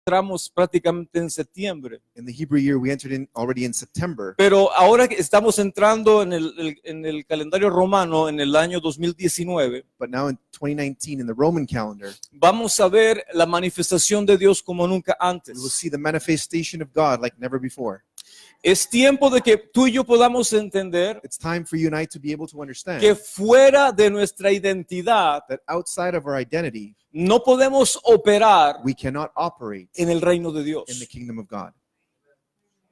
entramos prácticamente en septiembre. In the Hebrew year, we entered in already in September. Pero ahora que estamos entrando en el calendario romano en el año 2019, But now in 2019, in the Roman calendar, vamos a ver la manifestación de Dios como nunca we will antes. see the manifestation of God like never before. Es tiempo de que tú y yo podamos entender It's time for you and I to be able to understand que fuera de nuestra identidad that outside of our identity, no podemos operar we cannot operate en el reino de in the Dios. kingdom of God.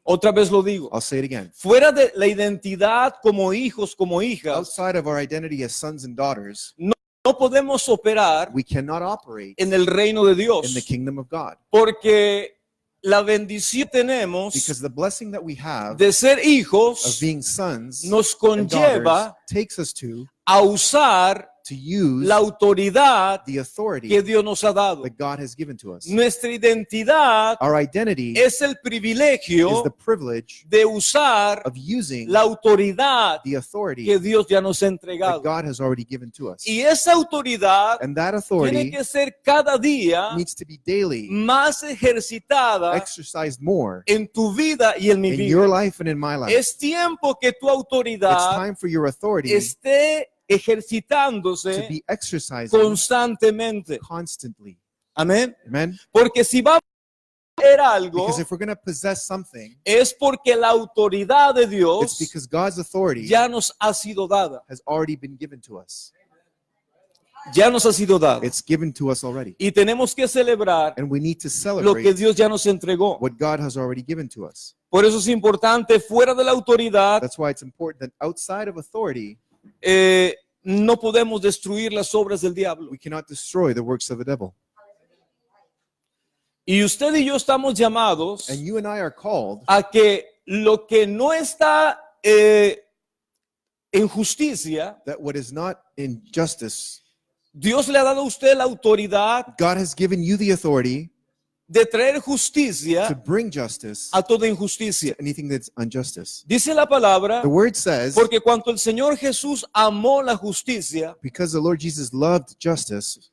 Otra vez lo digo. I'll say it again. Fuera de la identidad como hijos, como hijas, Outside of our identity as sons and daughters, no podemos operar we cannot operate en el reino de in the Dios. kingdom of God. Porque la bendición que tenemos Because the blessing that we have de ser of hijos being sons nos and daughters conlleva takes us to usar use la autoridad the authority que Dios nos ha dado. that God has given to us. Nuestra identidad Our identity es el is privilegio the privilege de usar of using la autoridad the authority que Dios ya nos ha that entregado. God has already given to us. Y esa autoridad And that tiene authority que ser cada día needs to be daily más ejercitada exercised more en tu vida y en mi in your vida. life and in my life. Es tiempo que tu It's autoridad time for your authority esté to ejercitándose be exercised constantemente. constantly. Amén. Amen? Porque si va a hacer algo, Because if we're going to possess something, es porque la autoridad de it's Dios because God's authority ya nos ha sido dada. has already been given to us. Ya nos ha sido dada. It's given to us already. Y tenemos que celebrar And we need to lo que celebrate Dios ya nos entregó. what God has already given to us. Por eso es importante, fuera de la autoridad, That's why it's important that outside of authority, no podemos destruir las obras del diablo. we cannot destroy the works of the devil. Y usted y yo estamos llamados And you and I are called a que lo que no está en justicia, that what is not in justice, Dios le ha dado a usted la autoridad God has given you the authority de traer to justicia bring justice a toda to injusticia. anything that's injustice. Dice la palabra, The word says, porque cuando el Señor Jesús amó la justicia, because the Lord Jesus loved justice,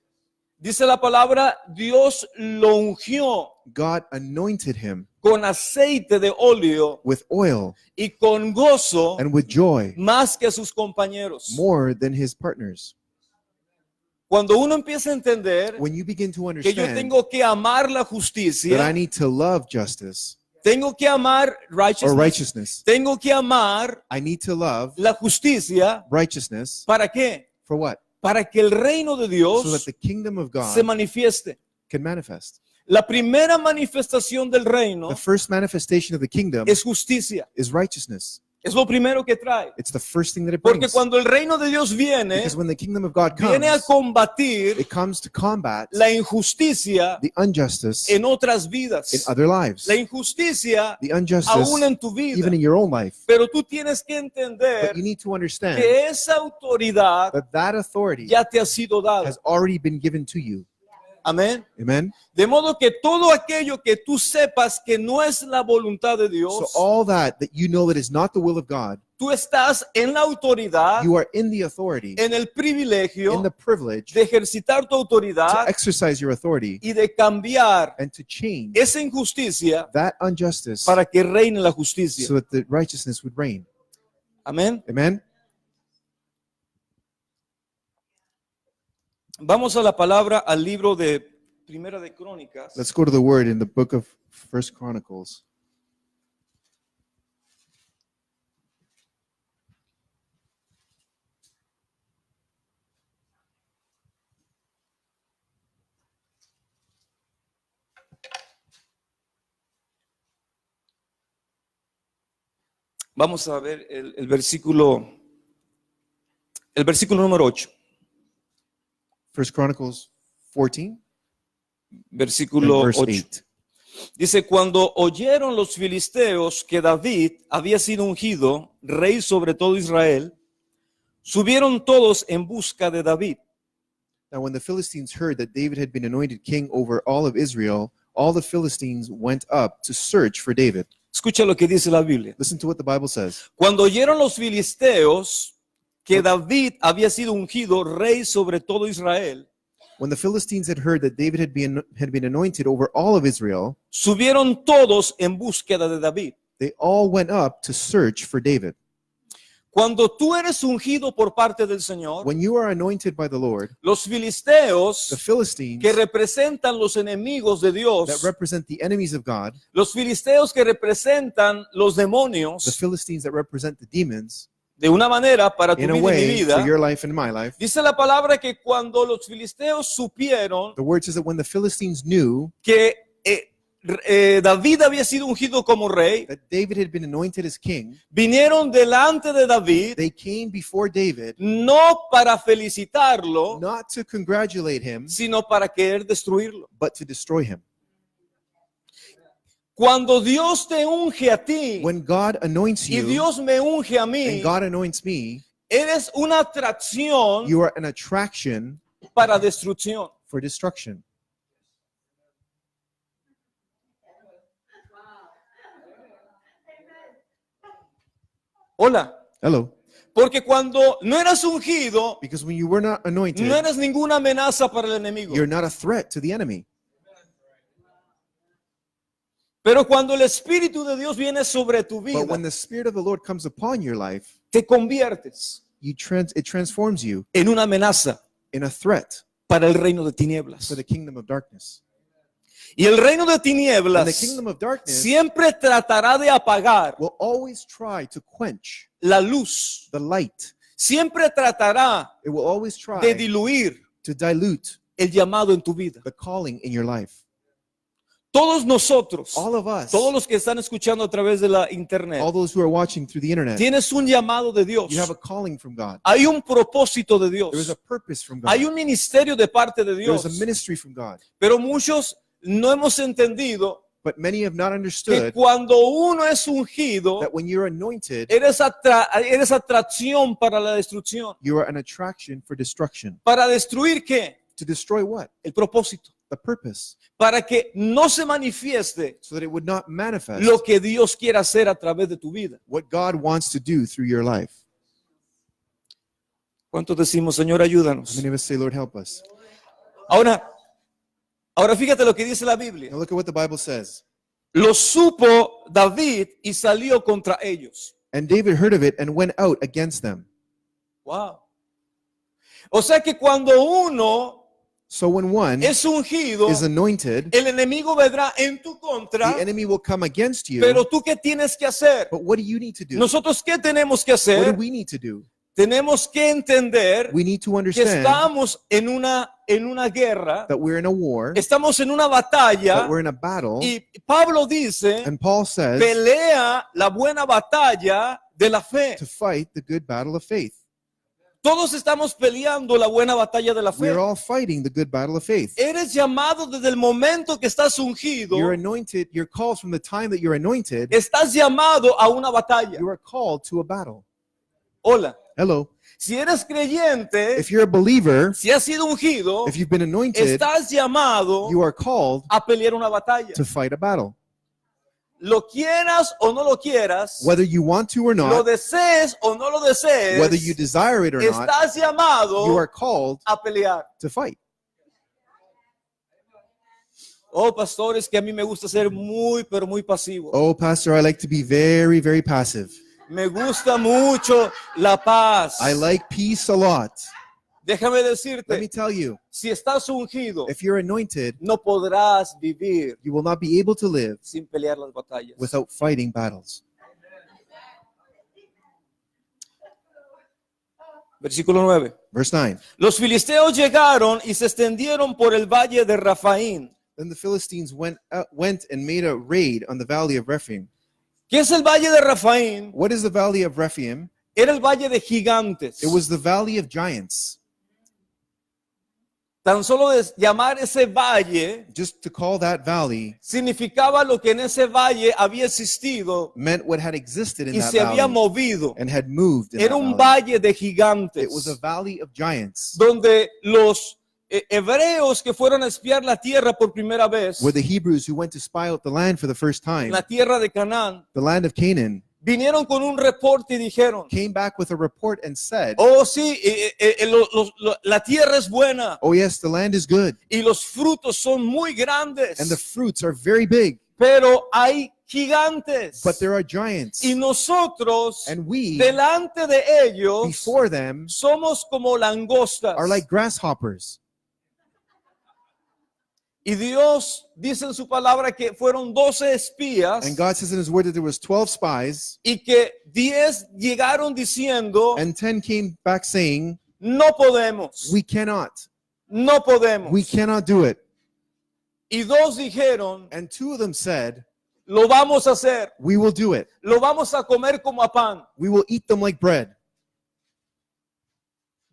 dice la palabra, Dios lo ungió God anointed him con aceite de óleo with oil y con gozo and with joy más que a sus compañeros. more than his partners. Cuando uno empieza a entender When you begin to que yo understand tengo que amar la that I justicia, need to love justice tengo que amar or righteousness, tengo que amar I need to love la justicia, righteousness. ¿para qué? For what? Para que el reino de So that Dios the kingdom of se God manifieste. can manifest. La primera manifestación del reino The first manifestation of the kingdom es justicia. is righteousness. Es lo primero que trae. It's the first thing that it Porque brings. cuando el reino de Dios viene, Because when the kingdom of God viene a comes, combatir it comes to combat la injusticia the injustice en otras in vidas. other lives, La injusticia the injustice aún en tu vida. even in your own life. Pero tú tienes que entender But you need to understand que esa autoridad that authority ya te ha sido dada. has already been given to you. Amén. Amen? De modo que todo aquello que tú sepas que no es la voluntad de So Dios, all that you know that is not the will of God, tú estás en la autoridad, you are in the authority, en el in privilegio the privilege de ejercitar tu to autoridad exercise your authority y de cambiar and to change esa injusticia that injustice para que reine la justicia. so that the righteousness would reign. Amén. Amen? Vamos a la palabra, al libro de Primera de Crónicas. Let's go to the word in the book of First Chronicles. Vamos a ver el versículo número 8. First Chronicles 14, Versículo and verse 8. 8. Dice, cuando oyeron los filisteos que David había sido ungido rey sobre todo Israel, subieron todos en busca de David. Now when the Philistines heard that David had been anointed king over all of Israel, all the Philistines went up to search for David. Escucha lo que dice la Biblia. Listen to what the Bible says. Cuando oyeron los filisteos que David había sido ungido rey sobre todo Israel, When the Philistines had heard that David had been anointed over all of Israel, subieron todos en búsqueda de David. they all went up to search for David. Cuando tú eres ungido por parte del Señor, When you are anointed by the Lord, los filisteos the Philistines que representan los enemigos de that Dios, represent the enemies of God, los filisteos que representan los the demonios, Philistines that represent the demons, de una manera para tu in a vida y mi way, vida, for your life and my life, dice la palabra que cuando los filisteos supieron the word says that when the Philistines knew que David había sido ungido como rey, that David had been anointed as king, vinieron delante de David they came before David no para felicitarlo, not to congratulate him, sino para querer destruirlo. but to destroy him. Cuando Dios te unge a ti When God anoints y you Dios me unge a mí, and God anoints me, eres una atracción you are an attraction para destrucción. for destruction. Hola. Hello. Porque cuando no eras ungido, Because when you were not anointed, no eres ninguna amenaza para el enemigo. you're not a threat to the enemy. Pero cuando el Espíritu de Dios viene sobre tu vida, But when the Spirit of the Lord comes upon your life, te conviertes it transforms you en una amenaza in a threat para el reino de tinieblas. for the kingdom of darkness. Y el reino de And the tinieblas kingdom of darkness siempre tratará de apagar will always try to quench la luz. the light. Siempre tratará It will always de try diluir to dilute el llamado en tu vida. the calling in your life. Todos nosotros, All of us, todos los que están escuchando a través de la internet, all those who are watching through the internet, tienes un llamado de Dios. you have a calling from God. Hay un propósito de There is a Dios. purpose from God. Hay un ministerio de parte de There is a Dios. ministry from God. Pero muchos no hemos entendido But many have not que understood cuando uno es ungido, that when you're anointed, eres atracción para la destrucción. you are an attraction for destruction. ¿Para destruir qué? To destroy what? El propósito. The purpose. Para que no se manifieste So that it would not manifest lo que Dios quiere hacer a través de tu vida. what God wants to do through your life. ¿Cuántos decimos, Señor, ayúdanos? Many of us say, Lord, help us. Ahora fíjate lo que dice la Biblia. Now look at what the Bible says. Lo supo David y salió contra ellos. And David heard of it and went out against them. Wow. O sea que cuando uno So when one es ungido, is anointed, el enemigo vendrá en tu contra, the enemy will come against you. pero tú ¿qué tienes que hacer? But what do you need to do? Nosotros ¿qué tenemos que What do hacer? we need to do? Tenemos que entender We need to que understand estamos en una guerra, that we're in a war, estamos en una that batalla, we're in a battle. y Pablo dice, And Paul says pelea la buena batalla de la fe. to fight the good battle of faith. Todos estamos peleando la buena batalla de la fe. We're all fighting the good battle of faith. Eres llamado desde el momento que estás ungido, You're anointed, you're called from the time that you're anointed, estás llamado a una batalla. you are called to a battle. Hola, Hello. si eres creyente, If you're a believer, si has sido ungido, if you've been anointed, estás llamado you are called a pelear una batalla. to fight a battle. Lo quieras o no lo quieras, Whether you want to or lo not, desees o no lo desees, whether you desire it or not, estás llamado you are called a pelear. to fight. Oh, pastores, que a mí me gusta ser muy, pero muy pasivo. Oh, Pastor, I like to be very, very passive. Me gusta mucho la paz. I like peace a lot. Déjame Let me decirte, tell you, si estás ungido, if you're anointed, no podrás vivir you will not be able to live sin pelear las batallas. without fighting battles. Versículo 9. Verse 9. Los filisteos llegaron y se extendieron por el valle de Rafaín. Then the Philistines went and made a raid on the valley of Rephaim. ¿Qué es el valle de Rafaín? What is the valley of Rephaim? Era el valle de gigantes. It was the valley of giants. Tan solo de llamar ese valle Just to call that valley significaba lo que en ese valle había existido meant what had existed in y that se había valley movido. and had moved in Era that un valley. valle de It was a gigantes valley of giants donde los hebreos que fueron a espiar la tierra por primera vez, where the Hebrews who went to spy out the land for the first time, la tierra de Canaán, the land of Canaan, vinieron con un reporte y dijeron, came back with a report and said, oh sí, la tierra es buena oh yes, the land is good y los frutos son muy grandes, and the fruits are very big, pero hay gigantes but there are giants, y nosotros and we delante de ellos before them somos como langostas. are like grasshoppers. Y Dios dice en su palabra que fueron 12 espías And God says in his word that there was 12 spies, y que 10 llegaron diciendo, and 10 came back saying, no podemos, we cannot do it. Y 2 dijeron, And 2 of them said, lo vamos a hacer, we will do it. lo vamos a comer como a pan. We will eat them like bread.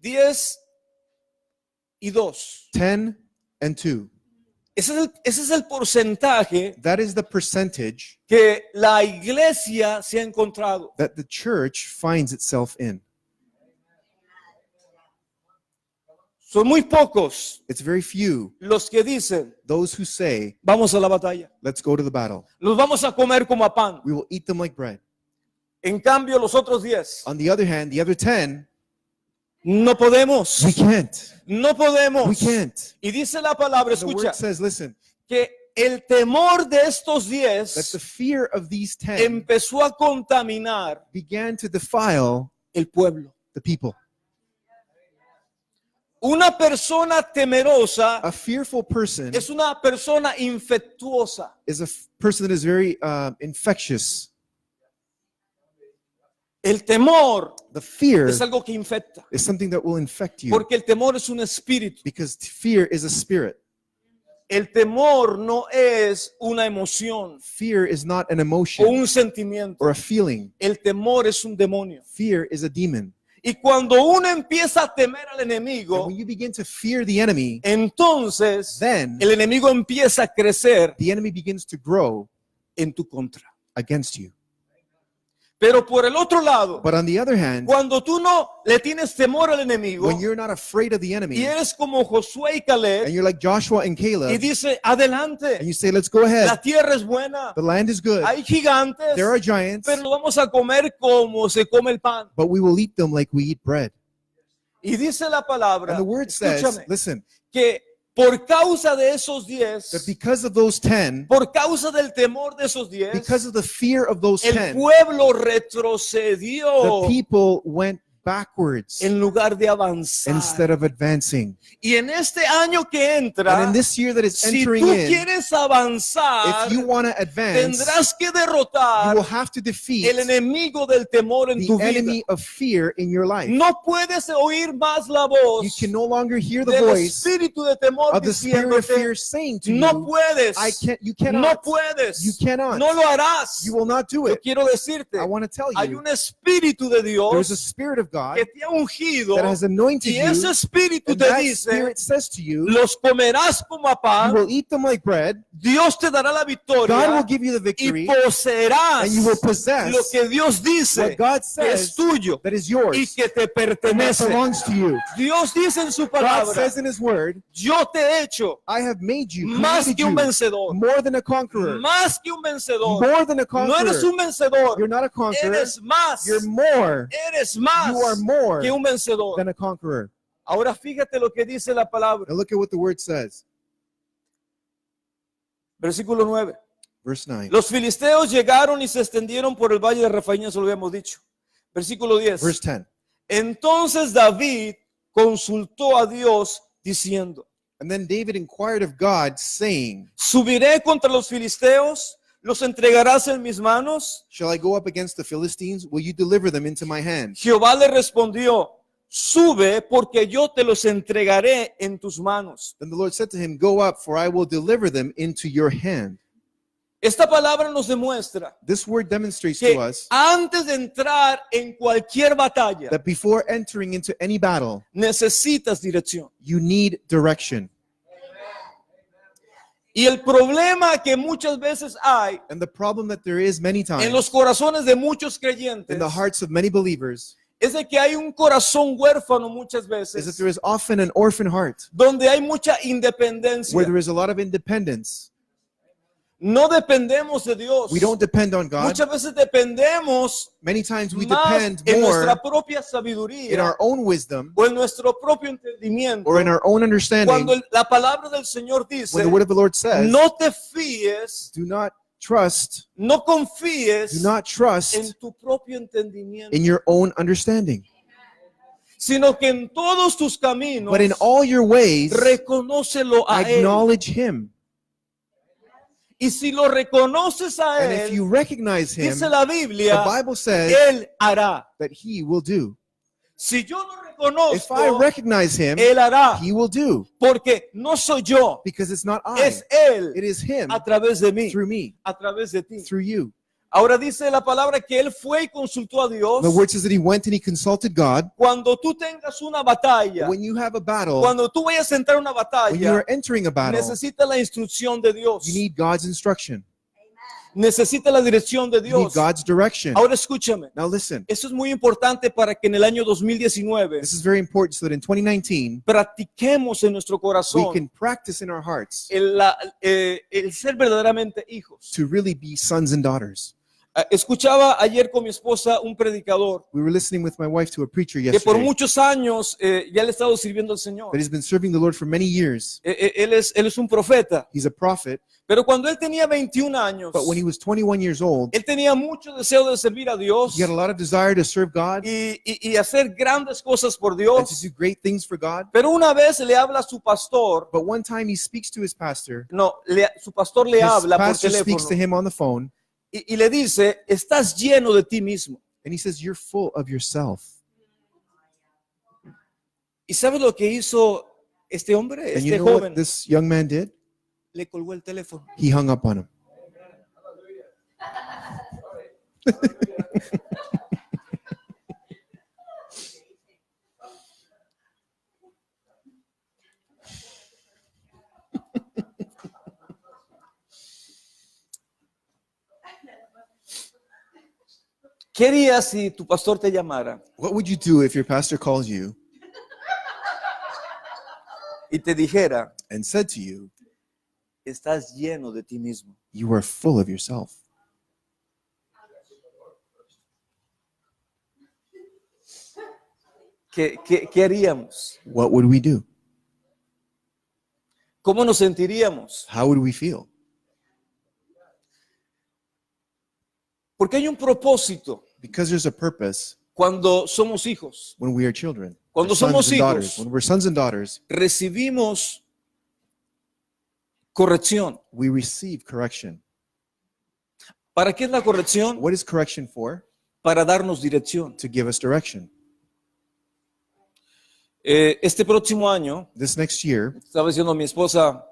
10 y 2. 10 and 2. Ese es el porcentaje That is the percentage que la iglesia se ha encontrado. that the church finds itself in. Son muy pocos It's very few, los que dicen, those who say, vamos a la batalla, let's go to the battle. los vamos a comer como a pan. We will eat them like bread. En cambio, los otros 10, On the other hand, the other 10, no podemos, we can't. no podemos. We can't. Y dice la palabra, The escucha, word says, listen, que el temor de estos that the 10 fear of these 10 empezó a contaminar began to defile el pueblo. the people. Una persona temerosa A fearful person es una persona infectuosa. is a person that is very infectious. El temor The fear es algo que infecta, is something that will infect you porque el temor es un espíritu. because fear is a spirit. El temor no es una emoción Fear is not an o emotion un sentimiento. or a feeling. El temor es un demonio. Fear is a demon. Y cuando uno empieza a temer al And enemigo, when you begin to fear the enemy, entonces then el enemigo empieza a crecer the enemy begins to grow en tu contra. against you. Pero por el otro lado, But on the other hand, cuando tú no le tienes temor al enemigo when you're not afraid of the y enemy eres como Josué y and Caleb you're like Joshua and y Caleb dice, and adelante, you say, let's go la ahead, tierra es buena, the land is good, hay gigantes, there are giants, pero lo vamos a comer como se come el pan. but we will eat them like we eat bread. Y dice la palabra, And the word says, escúchame, listen, que por causa de esos that 10, because of those 10, por causa del temor de esos 10, because of the fear of those el 10, pueblo the retrocedió people went backwards en lugar de avanzar. instead of advancing. Y en este año que entra, And in this year that is si entering tú in, quieres avanzar, if you want to advance, tendrás que you derrotar will have to defeat el enemigo del temor en tu the vida. enemy of fear in your life. No puedes oír más la voz You can no longer hear the del voice espíritu de temor of the spirit of diciéndote, fear saying to no you, puedes, you no cannot, puedes, you cannot, no lo harás. you will not do Yo it. quiero decirte, I want to tell hay you, un espíritu de there's a Dios spirit of God que te ha ungido that has anointed y ese you, espíritu and te that dice, spirit says to you, los comerás como a you pan, will eat them like bread, Dios te dará la God will victoria give you the y victory, poseerás and you will lo possess que Dios dice what God que es says tuyo that is y yours, que te and that pertenece. belongs to you. Dios dice en su God palabra, says in His Word, yo te he hecho I have made you, más created que un you, vencedor, more than a conqueror, más que un vencedor. more than a No eres conqueror. un vencedor, You're not a conqueror, eres más, you're more eres más You are more que un vencedor. than a conqueror. Ahora fíjate lo que dice la palabra. Now look at what the Word says. Versículo 9. Verse 9. Los filisteos llegaron y se extendieron por el valle de Refaim, eso lo habíamos dicho. Versículo 10. Verse 10. Entonces David consultó a Dios diciendo, And then David inquired of God, saying, ¿subiré contra los filisteos? ¿Los entregarás en mis manos? Shall I go up against the Philistines? Will you deliver them into my hand? Jehová le respondió, sube porque yo te los entregaré en tus manos. Then the Lord said to him, Go up, for I will deliver them into your hand. Esta palabra nos demuestra This word demonstrates que to us antes de entrar en cualquier batalla, that before entering into any battle, necesitas dirección. you need direction. Y el problema que muchas veces hay And the problem that there is many en los times corazones de muchos creyentes in the hearts of many believers es de que hay un corazón huérfano muchas is that veces, there is often an orphan heart donde hay mucha independencia. where there is a lot of independence. No dependemos de Dios. We don't depend on God. Muchas veces dependemos Many times we más depend en nuestra more propia in sabiduría our own wisdom o en nuestro propio entendimiento. or in our own understanding. Cuando la palabra del Señor dice, When the word of the Lord says, no te fíes, do not trust, no confíes do not en trust tu propio entendimiento, in your own understanding, sino que en todos tus caminos but in all your ways reconócelo a Él. acknowledge Him. Y si lo reconoces a And if you Él, recognize Him, dice la the Biblia, Bible says Él hará. that He will do. Si yo lo If I reconozco, recognize Him, Él hará. He will do. Porque no soy yo, Because it's not I, es Él it is Him a través de mí, through me, a través de ti. through you. Ahora dice la palabra que Él fue y consultó a Dios. The word says that He went and He consulted God. Cuando tú tengas una batalla, When you have a battle, cuando tú vayas a entrar a una when you batalla, are entering a battle, necesita la instrucción de Dios. you need God's instruction. Necesita la dirección de You need Dios. God's direction. Ahora escúchame. Now listen, Eso es muy importante para que en el año 2019 this is very important so that in 2019, practiquemos en nuestro we corazón can practice in our hearts el ser verdaderamente hijos. to really be sons and daughters. Escuchaba ayer con mi esposa un predicador We were listening with my wife to a preacher que por yesterday muchos años ya le ha estado sirviendo al Señor. that has been serving the Lord for many years. Él es un profeta, He's a prophet, pero cuando él tenía 21 años, but when he was 21 years old, él tenía mucho deseo de servir a Dios he had a lot of desire to serve God y hacer grandes cosas por and to Dios. do great things for God. Pero una vez le habla a su pastor, But one time he speaks to his pastor. su pastor le His habla por pastor speaks to teléfono him on the phone, y le dice, estás lleno de ti mismo. and he says, "You're full of yourself." ¿Y sabes lo que hizo este hombre, And you este know what joven? this young man did? Le colgó el teléfono. He hung up on him. ¿Qué harías si tu pastor te llamara What would you do if your pastor calls you y te dijera, and said to you, estás lleno de ti mismo? "You are full of yourself"? ¿Qué haríamos? What would we do? ¿Cómo nos sentiríamos? How would we feel? Porque hay un propósito Because there's a purpose cuando somos hijos. when we are children. Cuando We're sons somos and daughters. hijos. When we're sons and daughters, Recibimos corrección. we receive correction. ¿Para qué es la corrección? What is correction for? Para darnos dirección. To give us direction. Este próximo año, This next year, estaba diciendo a mi esposa,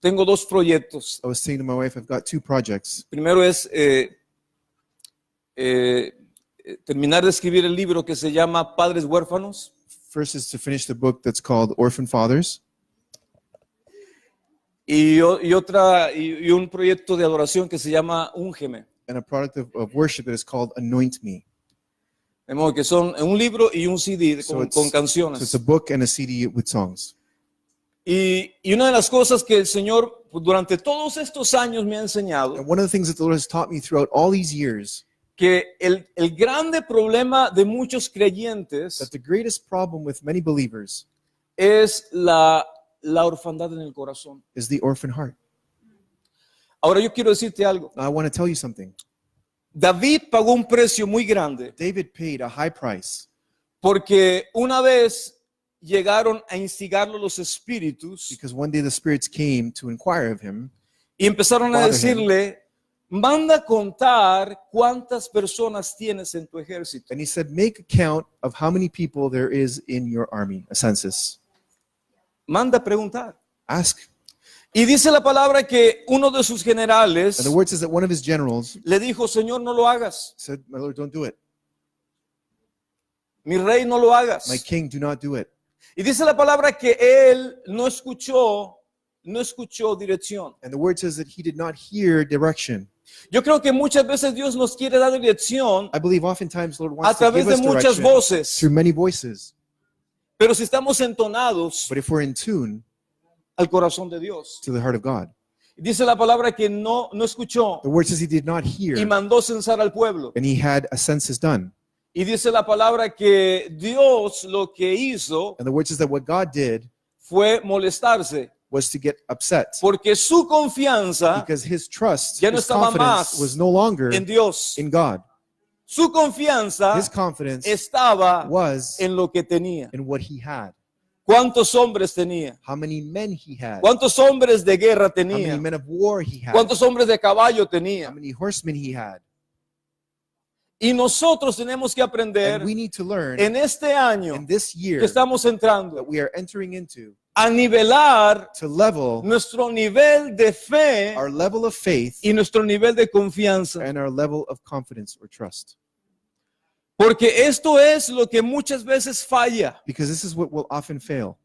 tengo dos proyectos. I was saying to my wife, I've got two projects. Primero es terminar de escribir el libro que se llama Padres Huérfanos. First is to finish the book that's called Orphan Fathers, Y un proyecto de adoración que se llama Úngeme. and a product of worship that is called Anoint Me. De modo que son un libro y un CD So con it's a canciones. book and a CD with songs. Y una de las cosas que el Señor durante todos estos años me ha enseñado, And one of the things that the Lord has taught me throughout all these years, que el grande problema de muchos creyentes that the greatest problem with many believers es la orfandad en el corazón. is the orphan heart. Ahora yo quiero decirte algo. Now, I want to tell you something. David pagó un precio muy grande David paid a high price porque una vez llegaron a instigarlo los espíritus because one day the spirits came to inquire of him, y empezaron a Bother him. decirle, manda contar cuántas personas tienes en tu ejército. and he said, "Make a count of how many people there is in your army, a census. Manda preguntar. Ask." Y dice la palabra que uno de sus generales And the word says that one of his generals le dijo, Señor, no lo hagas. said, "My Lord, don't do it. Mi rey, no lo hagas. My king, do not do it." Y dice la palabra que él no escuchó dirección. And the word says that he did not hear direction. Yo creo que muchas veces Dios nos quiere dar dirección I believe oftentimes the Lord a wants to través give de us muchas direction voces, through many voices. pero si estamos entonados But if we're in tune al corazón de Dios. to the heart of God, Dice la palabra que no escuchó The word says he did not hear, y mandó censar al pueblo. and he had a census done. Y dice la palabra que Dios lo que hizo And the word says that what God did fue molestarse, was to get upset porque su confianza because his trust, ya no his estaba confidence más was no longer en Dios. in God. Su confianza His confidence estaba was en lo que tenía. in what he had. ¿Cuántos hombres tenía? How many men he had. ¿Cuántos hombres de guerra How many tenía? men of war he had. ¿Cuántos hombres de caballo How tenía? many horsemen he had. Y nosotros tenemos que aprender And we need to learn en este año in this year que estamos that entrando we are entering into a nivelar to level nuestro nivel de fe our level of faith y nuestro nivel de confianza. and our level of confidence or trust. Porque esto es lo que muchas veces falla. Because this is what will often fail.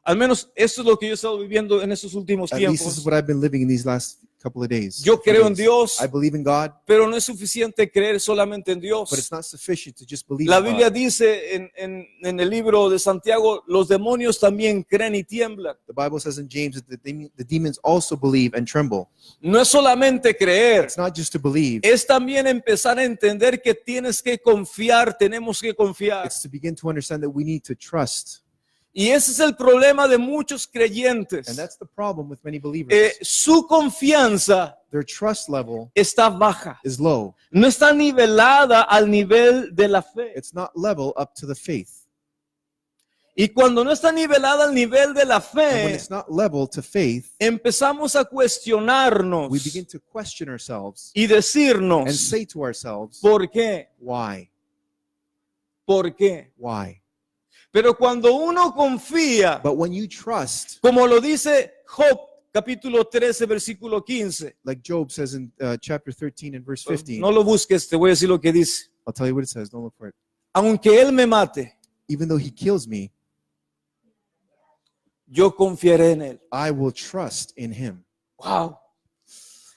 Al menos esto es lo que yo he estado viviendo en estos últimos At least this is tiempos. what I've been living in these last couple of days. Yo creo en Dios, I believe in God, pero no es suficiente creer solamente en but Dios. it's not sufficient to just believe La in Biblia God. dice en el libro de Santiago, los demonios también creen y tiemblan. The Bible says in James that the demons also believe and tremble. No es solamente creer, It's not just to believe, es también empezar a entender que tienes que confiar, tenemos que confiar. it's to begin to understand that we need to trust. Y ese es el problema de muchos creyentes. And that's the problem with many believers. Su confianza Their trust level está baja, is low. no está nivelada al nivel de la fe. It's not level up to the faith. Y cuando no está nivelada al nivel de la And when fe, it's not level to faith, empezamos a cuestionarnos we begin to question ourselves y and decirnos, say to ourselves, ¿por qué? why? ¿Por qué? Why? Pero cuando uno confía, But when you trust, como lo dice Job, capítulo 13, versículo 15. like Job says in chapter 13 and verse 15, No lo busques, te voy a decir lo que dice. I'll tell you what it says, don't look for it. Aunque él me mate, Even though he kills me, yo confiaré en él. I will trust in him. Wow.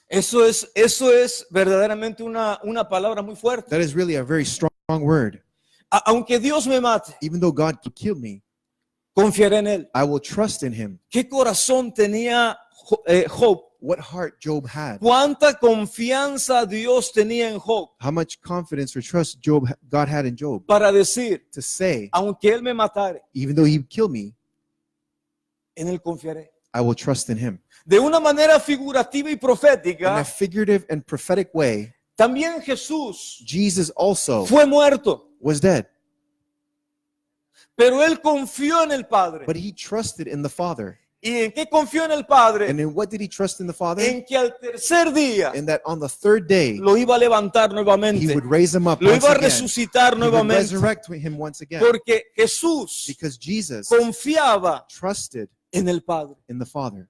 Eso es verdaderamente una palabra muy fuerte. That is really a very strong word. Aunque Dios me mate, Even though God could kill me, confiaré en él. I will trust in him. ¿Qué corazón tenía Job? What heart Job had. ¿Cuánta confianza Dios tenía en Job How much confidence or trust God had in Job para decir, to say, aunque él me matare, even though he would kill me, en él confiaré? I will trust in him. De una manera figurativa y In a profética, figurative and prophetic way, también Jesús Jesus also fue muerto, was dead, pero él confió en el Padre. but he trusted in the Father. ¿Y en qué confió en el Padre? And in what did he trust in the Father? En que al tercer día In that on the third day, lo iba a levantar he nuevamente, would raise him up lo once iba a again. resucitar He would nuevamente, resurrect him once again. porque Jesús Because Jesus confiaba trusted en el Padre. in the Father.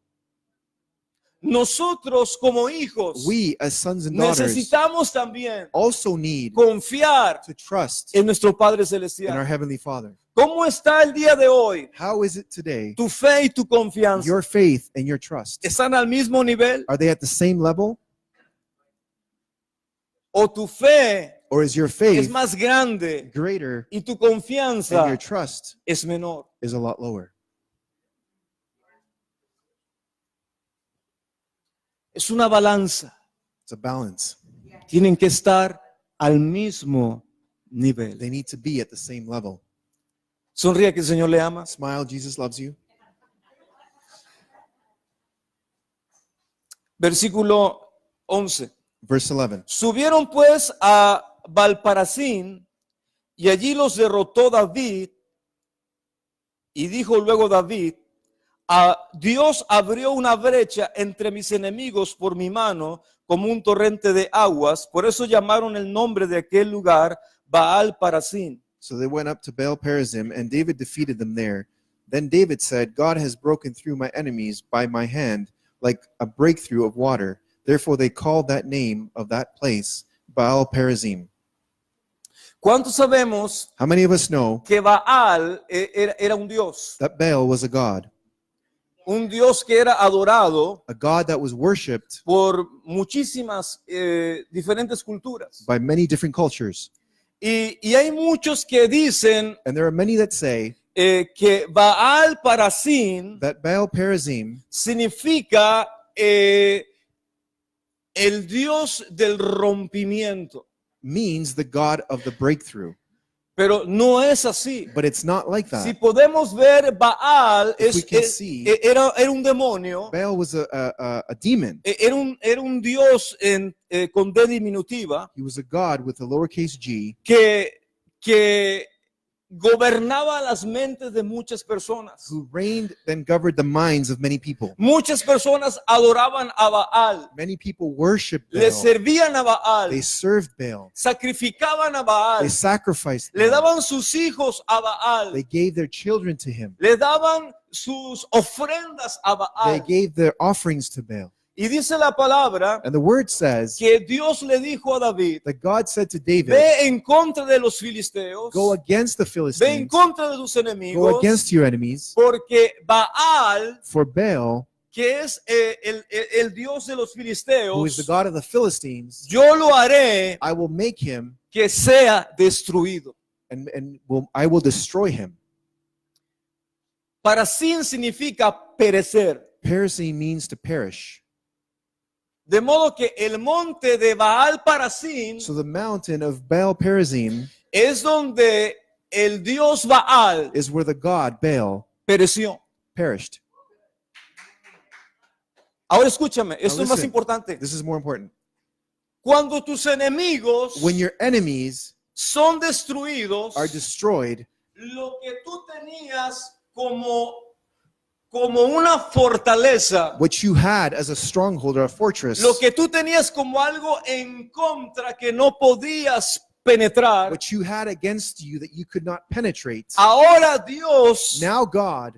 Nosotros como hijos We, as sons and daughters, necesitamos también also need confiar to trust en nuestro Padre in our Celestial. Heavenly Father. ¿Cómo está el día de hoy? How is it today? Tu fe y tu confianza Your faith and your trust, están al mismo nivel, are they at the same level? o tu fe Or is your es faith más grande greater y tu and your confianza trust es menor? is a lot lower? Es una balanza. It's a balance. Tienen que estar al mismo nivel. They need to be at the same level. Sonríe que el Señor le ama. Smile, Jesus loves you. Versículo 11. Verse 11. Subieron pues a Valparasín y allí los derrotó David. Y dijo luego David, Dios abrió una brecha entre mis enemigos por mi mano como un torrente de aguas. Por eso llamaron el nombre de aquel lugar Baal Parasín. So they went up to Baal Perazim, and David defeated them there. Then David said, God has broken through my enemies by my hand like a breakthrough of water. Therefore they called that name of that place Baal Perazim. ¿Cuántos sabemos How many of us know que Baal era un dios? that Baal was a god? Un dios que era adorado A god that was worshipped por muchísimas diferentes culturas. by many different cultures. Y hay muchos que dicen And there are many that say que Baal Parasín that Baal Perazim significa el Dios del rompimiento. means the God of the breakthrough. Pero no es así. But it's not like Si that. podemos ver, Baal If we can see- era un demonio, Baal was a demon. era un Dios con D diminutiva He was a God with a lowercase g que gobernaba las mentes de muchas personas. who reigned and governed the minds of many people. Muchas personas adoraban a Baal, Many people worshiped le Baal. servían a Baal, They served Baal. sacrificaban a Baal, They sacrificed le Baal. daban sus hijos a Baal, They gave their children to him. le daban sus ofrendas a They Baal. gave their offerings to Baal. Y dice la palabra And the word says que Dios le dijo a David, that God said to David, ve en contra de los filisteos, go against the ve en Philistines, contra de tus go enemigos, against your enemies, porque Baal, for Baal, que es el Dios de los who filisteos, is the God of the Philistines, yo lo haré I will make him que sea destruido. and I will destroy him. Parasin significa perecer. Perishing means to perish. De modo que el monte de Baal Parasin So the mountain of Baal Perazim es donde el Dios Baal is where the god Baal pereció. perished. Ahora escúchame, esto es más listen. importante. This is more important. Cuando tus enemigos When your enemies son destruidos, are destroyed, lo que tú tenías como una fortaleza, what you had as a stronghold or a fortress, lo que tú tenías como algo en contra que no podías penetrar, what you had against you that you could not penetrate, ahora Dios, now God,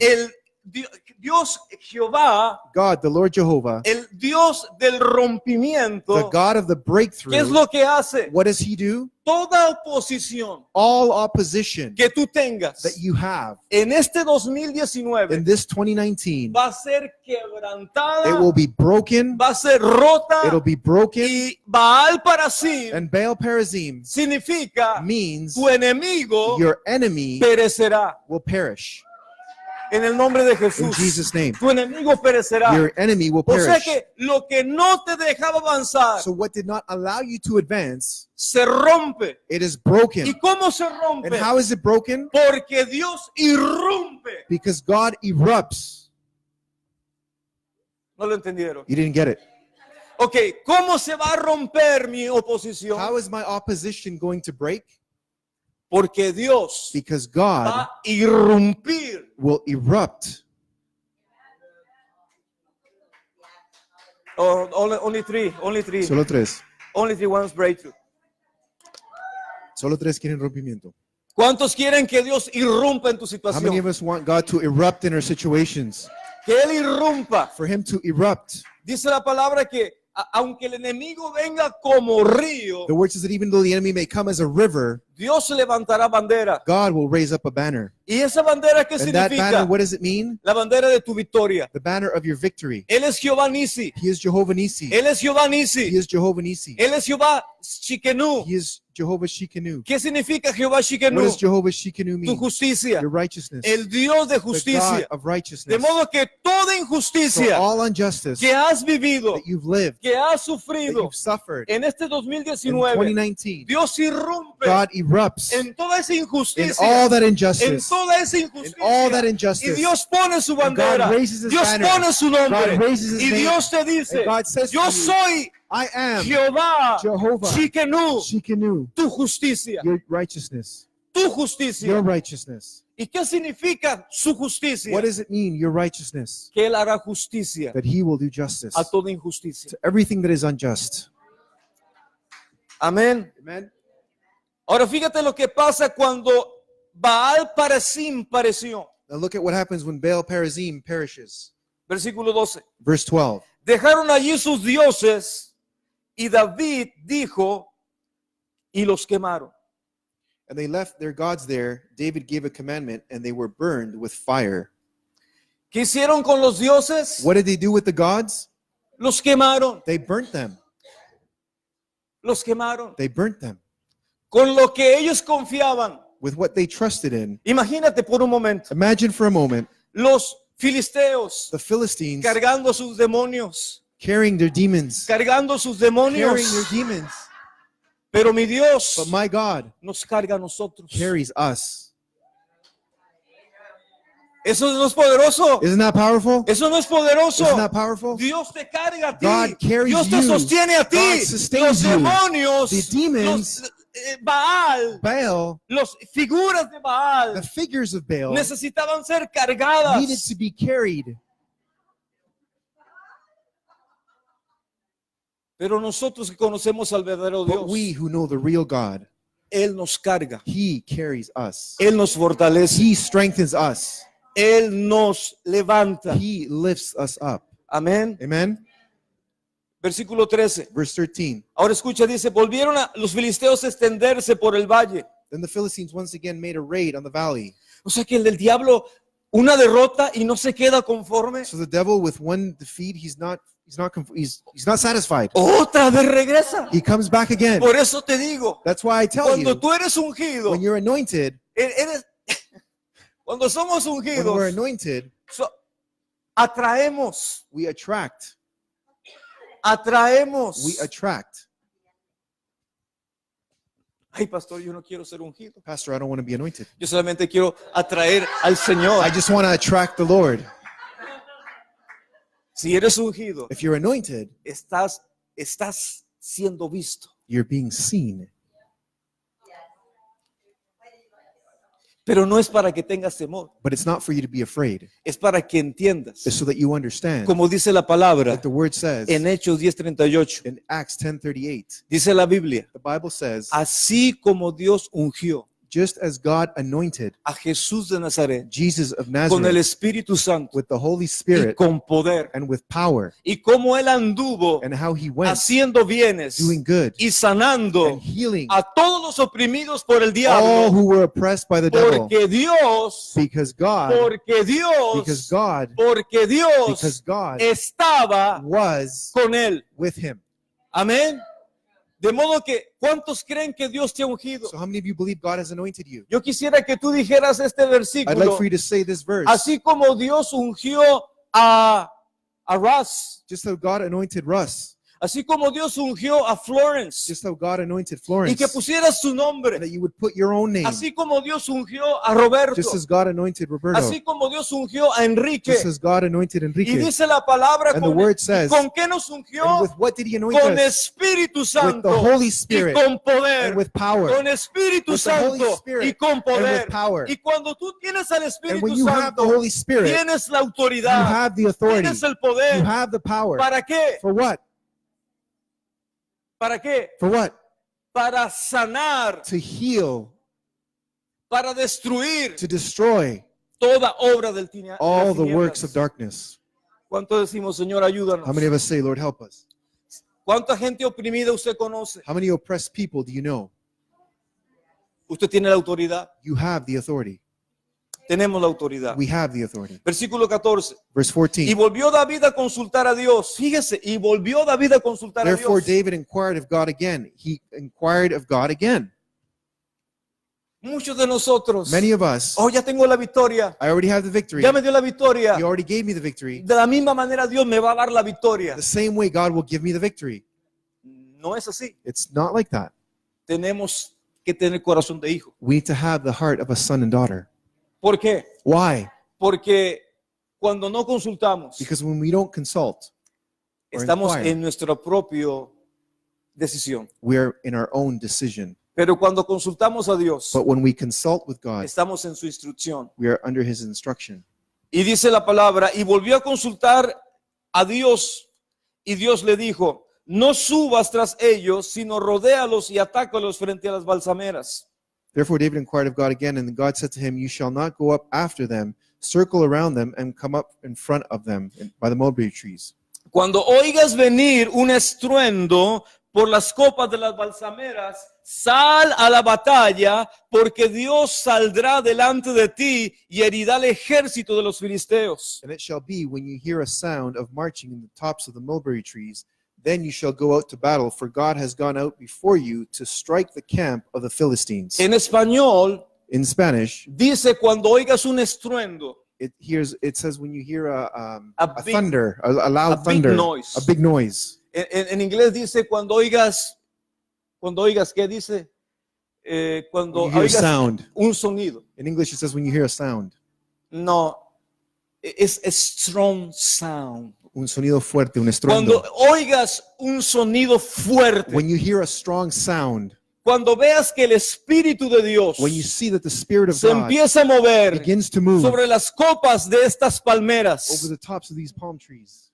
Dios Jehová, God, the Lord Jehovah, el Dios del the rompimiento, God of the ¿qué es breakthrough, lo que hace? what does he do? Toda oposición All opposition que tú tengas that you have en este in 2019 this 2019, va a ser quebrantada, it will be broken, va a ser rota, it'll be broken, y Baal para sí and Baal Perazim significa means tu enemigo your enemy perecerá will perish. en el nombre de In Jesús. Jesus' name, Tu enemigo perecerá. your enemy will O sea perish. que lo que no te dejaba avanzar So what did not allow you to advance, se rompe. it is ¿Y broken. cómo se And rompe? how is it broken? Porque Dios irrumpe. Because God erupts. No lo entendieron. You didn't get it. Ok, ¿cómo se va a romper mi oposición? How is my opposition going to break? Porque Dios Because va God a irrumpir. will erupt. Oh, only three Solo tres. wants breakthrough. Solo tres quieren rompimiento. ¿Cuántos quieren que Dios irrumpa en tu How many of situación? us want God to erupt in our situations? Que Él irrumpa. For him to erupt. Dice la palabra que aunque el enemigo venga como río, The word says that even though the enemy may come as a river, Dios levantará bandera. God will raise up a banner. ¿Y esa bandera qué And that banner, significa? what does it mean? La bandera de tu victoria. The banner of your victory. Él es Jehová Nisi. He is Jehovah Nissi. Él es Jehová He Nisi. is Jehovah Nissi. Él es Jehová Shikenu. He is Jehovah Shikenu. ¿Qué significa Jehová What Shikenu? does Jehovah Shikenu Tu mean? justicia. Your righteousness. El Dios de The God justicia. of De righteousness. modo que toda So injusticia all injustice que has vivido, that you've lived, que has that sufrido you've suffered en este in 2019, 2019, Dios irrumpe God erupts en toda esa in injusticia, all that en injustice, toda esa in all that injusticia. Y injustice. Dios pone su And God bandera, raises his Dios banner. pone su nombre, God raises his y name. Dios te dice, And God says to yo you, soy I am Jehová Jehovah Shikenu, Shikenu, tu justicia, your righteousness, tu your justicia. righteousness. ¿Y qué significa su justicia? What does it mean, your righteousness? Que Él hará justicia That he will do justice a toda injusticia. to everything that is unjust. Amén. Amen. Ahora fíjate lo que pasa cuando Baal Parasim pareció. Now look at what happens when Baal Perazim perishes. Versículo 12. Verse 12. Dejaron allí sus dioses y David dijo y los quemaron. And they left their gods there. David gave a commandment, and they were burned with fire. ¿Qué hicieron con los dioses? What did they do with the gods? Los quemaron. They burnt them. Los quemaron. They burnt them Con lo que ellos confiaban. with what they trusted in. Imagínate por un momento. Imagine for a moment Los filisteos the Philistines cargando sus demonios. carrying their demons, cargando sus carrying their demonios. demons. Pero mi Dios But my God nos carga a nosotros. carries us. Eso no es poderoso. Isn't that powerful? Eso no es poderoso. Isn't that powerful? Dios te carga a ti. God carries Dios te you. sostiene a ti. God sustains Los you. demonios, The demons, Baal, Baal, las figuras de Baal the figures of Baal, necesitaban ser cargadas. needed to be carried. Pero nosotros que conocemos al verdadero But Dios, we who know the real God, Él nos carga. He carries us. Él nos fortalece. He strengthens us. Él nos levanta. He lifts us up. Amén. Amen? Versículo 13. Verse 13. Ahora escucha, dice, volvieron a los filisteos a extenderse por el valle. Then the Philistines once again made a raid on the valley. O sea que el del diablo, una derrota y no se queda conforme. So the devil, with one defeat, he's not satisfied. Otra vez regresa. He comes back again. Por eso te digo, That's why I tell cuando you, tú eres ungido, when you're anointed, cuando somos when we're ungidos, anointed, atraemos, we attract. atraemos. We attract. Ay, pastor, yo no quiero ser ungido. Pastor, I don't want to be anointed. Yo solamente quiero atraer al Señor. I just want to attract the Lord. Si eres ungido, If you're anointed, estás siendo visto. you're being seen. Pero no es para que tengas temor, But it's not for you to be afraid. es para que entiendas. It's so that you understand. Como dice la palabra Like the word says en Hechos 10:38, in Acts 10:38, dice la Biblia, the Bible says, así como Dios ungió just as God anointed a Jesús de Nazaret Jesus of con el Nazareth Espíritu Santo with the Holy y Spirit con poder, and with power, y como Él anduvo and how he went haciendo bienes doing good y sanando and healing a todos los oprimidos por el all diablo, who were oppressed by the devil, porque Dios, because God estaba was con él. with him. Amén. De modo que, ¿cuántos creen que Dios te ha ungido? So how many of you believe God has anointed you? Yo quisiera que tú dijeras este I'd like versículo, for you to say this verse. así como Dios ungió a Russ, Just how God anointed Russ, así como Dios ungió a Florence, just how God anointed y Florence, que pusieras su nombre, and that you would put your own name, así como Dios ungió a Roberto, just as God anointed Roberto, así como Dios ungió a Enrique. just as God anointed Y Enrique. dice la palabra, And the word says, ¿con qué nos And ungió? with what did he anoint Con us? Espíritu With Santo the Holy y Spirit con poder. and with power. Con Espíritu With the Holy Santo Spirit y con and poder. with power. Y cuando tú tienes al And Espíritu when you have the Santo, Holy Spirit, tienes la you autoridad, have the authority, tienes el you poder. have the power. ¿Para qué? For what? ¿Para qué? For what? Para sanar, To heal, para destruir to destroy toda obra del de all las the works of tinieblas. darkness. ¿Cuánto decimos, Señor, ayúdanos? How many of us say, Lord, help us? ¿Cuánta gente oprimida usted conoce? How many oppressed people do you know? Usted tiene la autoridad. You have the authority. Tenemos la autoridad. We have the authority. Versículo 14. Verse Y 14. volvió David a consultar a Dios. Fíjese, y volvió David a consultar a Therefore Dios. David inquired of God again. He inquired of God again. Muchos de nosotros, Many of us, oh, ya tengo la victoria. I already have the victory. Ya me dio la victoria. He already gave me the victory. De la misma manera Dios me va a dar la victoria. The same way God will give me the victory. No es así. It's not like that. Tenemos que tener corazón de hijo. We need to have the heart of a son and daughter. ¿Por qué? Why? Porque cuando no consultamos, Because when we don't consult, or estamos inquire, en nuestra propia decisión. we are in our own decision. Pero cuando consultamos a Dios, But when we consult with God, estamos en su instrucción. we are under his instruction. Y dice la palabra, y volvió a consultar a Dios, y Dios le dijo, no subas tras ellos, sino rodéalos y atácalos frente a las balsameras. Therefore David inquired of God again, and God said to him, You shall not go up after them, circle around them, and come up in front of them by the mulberry trees. Cuando oigas venir un estruendo por las copas de las balsameras, sal a la batalla, porque Dios saldrá delante de ti y herirá el ejército de los filisteos. And it shall be, when you hear a sound of marching in the tops of the mulberry trees, then you shall go out to battle, for God has gone out before you to strike the camp of the Philistines. En español In Spanish, dice, cuando oigas un estruendo, It says when you hear A a big- thunder, a loud a big thunder, noise. a big noise. En inglés dice cuando oigas, ¿qué dice? Cuando When you hear a oigas sound. un sonido. In English, it says when you hear a sound, No, es strong sound. un sonido fuerte, un Cuando estruendo. oigas un sonido fuerte, When you hear a strong sound, cuando veas que el Espíritu de Dios when you see that the Spirit of se God empieza a mover begins to move sobre las copas de estas over palmeras, the tops of these palm trees,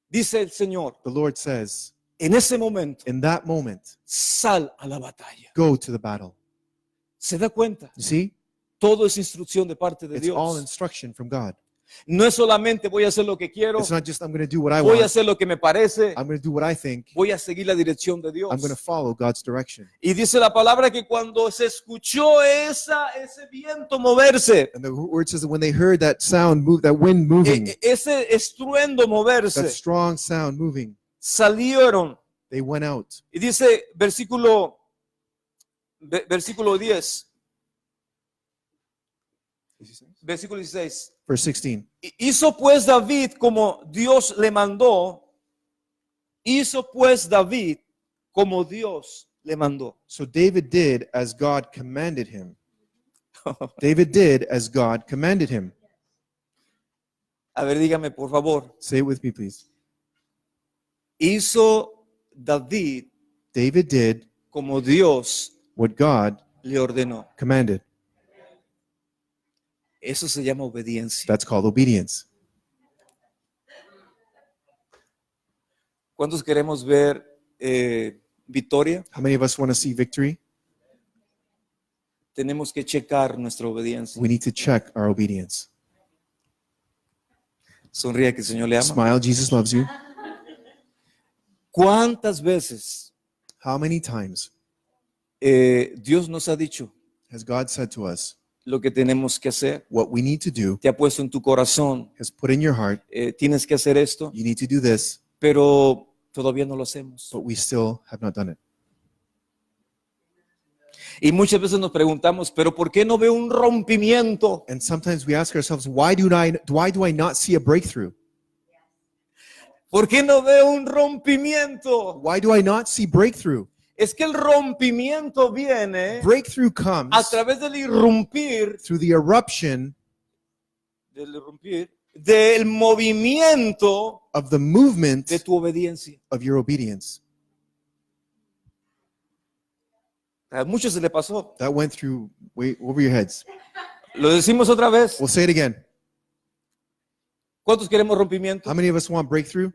dice el Señor, the Lord says, en ese momento, in that moment, sal a la batalla. go to the battle. ¿Se da cuenta? You see, Todo es instrucción de parte de it's all Dios. instruction from God. No es solamente voy a hacer lo que quiero, It's not just I'm going to do what I voy a want. hacer lo que me parece, I'm going to do what I think. voy a seguir la dirección de Dios. I'm going to follow God's direction. Y dice la palabra que cuando se escuchó ese viento moverse, And the word says that when they heard that sound move, that wind moving, ese estruendo that moverse, strong sound moving, salieron. they went out. Y dice versículo 10, versículo 16. Verse 16. Hizo pues David como Dios le mandó. Hizo pues David como Dios le mandó. So David did as God commanded him. David did as God commanded him. A ver, dígame por favor. Say it with me, please. Hizo David David did como Dios what God le ordenó. commanded. Eso se llama obediencia. That's called obedience. ¿Cuántos queremos ver victoria? How many of us want to see victory? Tenemos que checar nuestra obediencia. We need to check our obedience. Sonríe que el Señor le ama. Smile, Jesus loves you. ¿Cuántas veces How many times Dios nos ha dicho has God said to us, lo que tenemos que hacer? what we need to do, Te ha puesto en tu corazón, has put in your heart, tienes que hacer esto, you need to do this, pero todavía no lo hacemos. but we still have not done it. Y muchas veces nos preguntamos, pero ¿por qué no veo un rompimiento? And sometimes we ask ourselves, why do I not see a breakthrough? ¿Por qué no veo un rompimiento? Why do I not see breakthrough? Es que el rompimiento viene Breakthrough comes a través del irrumpir, through the eruption del movimiento of the movement de tu obediencia. of your obedience. A muchos se le pasó. That went through way over your heads. Lo decimos otra vez. We'll say it again. ¿Cuántos queremos rompimiento? How many of us want breakthrough?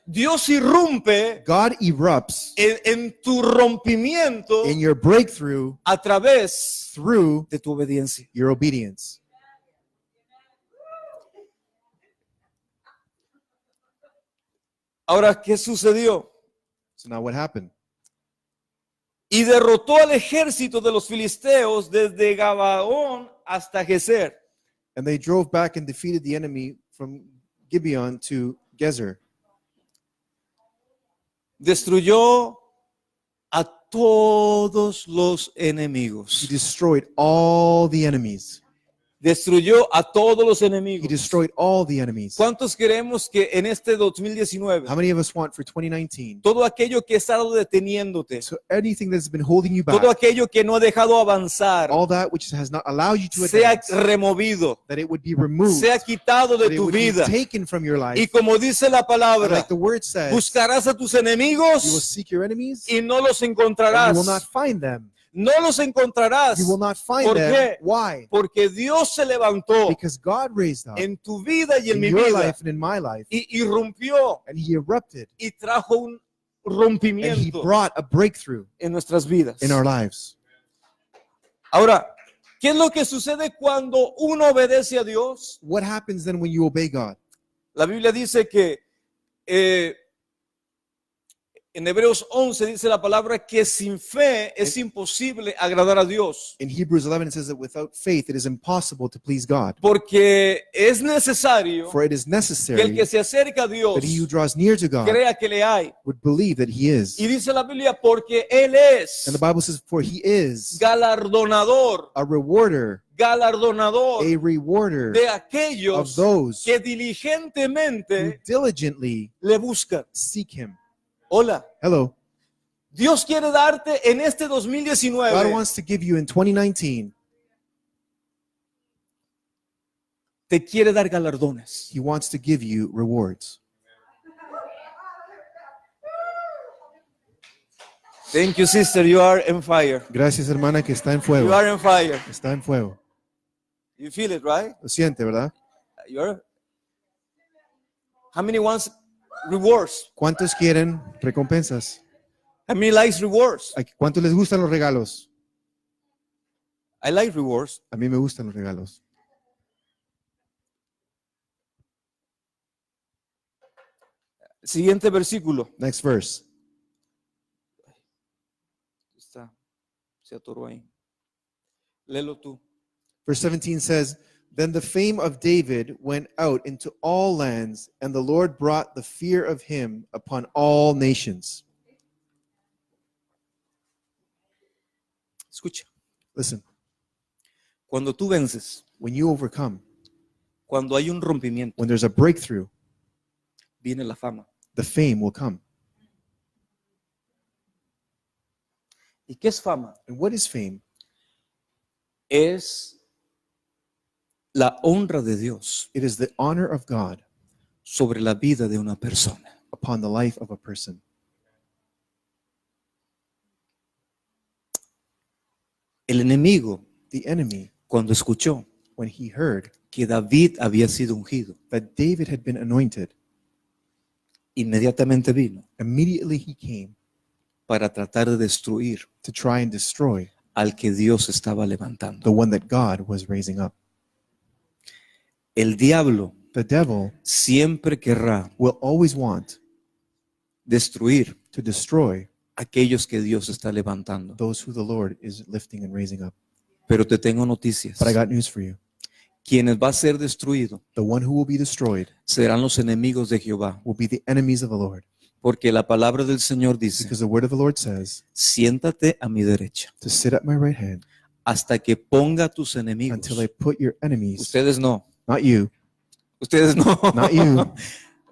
Dios irrumpe God erupts en tu rompimiento in your breakthrough a través through de tu obediencia. your obedience. Ahora, ¿qué sucedió? So now what happened? Y derrotó al ejército de los filisteos desde Gabaón hasta Gezer. And they drove back and defeated the enemy from Gibeon to Gezer. Destruyó a todos los He enemigos. destroyed all the enemies. Destruyó a todos los He enemigos. destroyed all the enemies. ¿Cuántos queremos que en este 2019 How many of us want for 2019? todo aquello que ha estado deteniéndote, So anything that's been holding you back, todo aquello que no ha dejado avanzar, all that which has not allowed you to sea advance, removido, that it would be removed, sea quitado that de it tu would be vida? taken from your life. Y como dice la And palabra, like the word says, buscarás a tus you will enemigos seek your enemies y no los and encontrarás. you will not find them. No los encontrarás You will not find ¿Por them. qué? Why? porque Dios se levantó Because God raised up en tu vida y en in mi your vida life and in my life, y irrumpió and He erupted y trajo un and He rompimiento brought a breakthrough en nuestras vidas. in our lives. Ahora, ¿qué es lo que sucede cuando uno obedece a Dios? What happens then when you obey God? La Biblia dice que En Hebreos 11 dice la palabra que sin fe es imposible agradar a Dios. In Hebrews 11, it says that without faith, it is impossible to please God. Porque es necesario For it is que el necessary que se acerca a Dios that he who draws near to God crea que le hay. would believe that he is. Y dice la Biblia porque Él es And the Bible says, for he is galardonador, a rewarder galardonador of de aquellos those que who diligentemente diligently le buscan. seek him. Hola. Hello. Dios quiere darte en este God 2019, wants to give you in 2019, te quiere dar galardones. he wants to give you rewards. Thank you, sister. You are on fire. Gracias, hermana, que está en You fuego. are on fire. Está en fuego. You feel it, right? Lo siente, ¿verdad? You're. How many wants rewards? ¿Cuántos quieren recompensas? How many likes rewards? ¿Cuántos les gustan los regalos? I like rewards. A mí me gustan los regalos. Siguiente versículo. Next verse. Está. Se atoró ahí. Léelo tú. Verse 17 says, Then the fame of David went out into all lands, and the Lord brought the fear of him upon all nations. Escucha. Listen, Cuando tú vences, when you overcome, cuando hay un rompimiento, when there's a breakthrough, viene la fama. the fame will come. ¿Y qué es fama? And what is fame? Es la honra de Dios It is the honor of God sobre la vida de una persona. upon the life of a person. El enemigo, The enemy, cuando escuchó when he heard que David había sido ungido, that David had been anointed, inmediatamente vino immediately he came para tratar de destruir to try and destroy al que Dios estaba levantando. the one that God was raising up. El diablo The devil siempre querrá will always want destruir to destroy a aquellos que Dios está levantando. those who the Lord is lifting and raising up. Pero te tengo noticias. But I got news for you. Quienes va a ser destruido The one who will be destroyed serán los enemigos de Jehová. will be the enemies of the Lord. Porque la palabra del Señor dice, Because the word of the Lord says, siéntate a mi derecha to sit at my right hand hasta que ponga tus enemigos. until I put your enemies, Ustedes no. not you, Ustedes no. not you.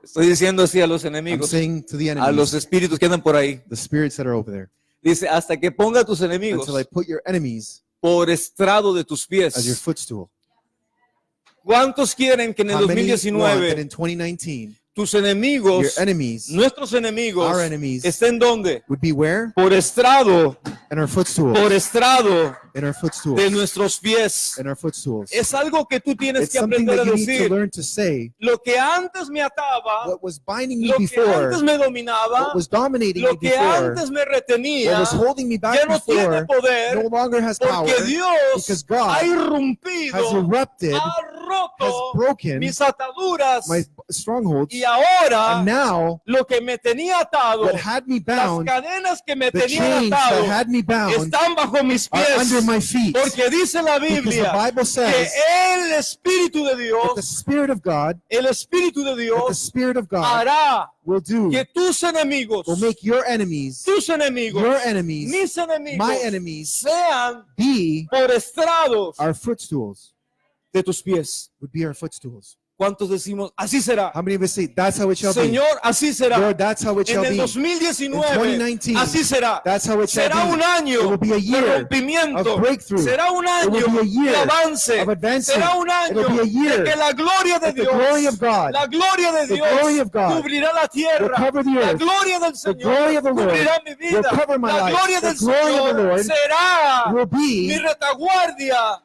Estoy diciendo así a los I'm enemigos, saying to the a los enemies, espíritus que andan por ahí. the spirits that are over there, Dice, hasta que ponga tus enemigos until I put your enemies por estrado de tus as your pies. footstool. ¿Cuántos quieren que en el How many want that 2019 in 2019 tus your enemigos, enemies, nuestros enemigos, our enemies, estén donde? would be where? Por estrado, In our footstools. por estrado In our footstools. de nuestros pies. In our footstools. Es algo que tú tienes It's que something aprender a that you need to decir. learn to say. Lo que antes me ataba, What was binding me lo que before, antes me dominaba, what was dominating lo me que before, antes me what retenía, was holding me back ya no tiene before, poder, no longer has power, porque Dios because God ha has irrumpido, erupted, ha has roto broken mis ataduras, my strongholds, y ahora and now lo que me tenía atado, what had me las bound, cadenas que me the tenían chains that atado, had me bound, están bajo mis are pies. under my feet. Porque dice la Because the Biblia Bible que says el Espíritu de that the Dios, Spirit of God, el Espíritu de that the Dios Spirit of God hará will do, que tus enemigos, will make your enemies, tus enemigos, your enemies, mis enemigos, my enemies, sean be por estrados our footstools, de tus pies. would be our footstools. ¿Cuántos decimos, así será? How many of us say, that's how it shall be? Señor, así será. Lord, that's how it En shall el be. 2019, In 2019, así será. That's how it shall Será un be. It año will be a de year rompimiento. of breakthrough. Será un It will año be a year de avance. of advancement. Será un It will año be a year de que la gloria de that the Dios, glory of God, la gloria de the Dios glory of God cubrirá la will tierra. cover the La earth. gloria del The glory Señor of the Lord cubrirá mi will vida. cover my La life. gloria The del glory of the Señor Lord será will mi be retaguardia.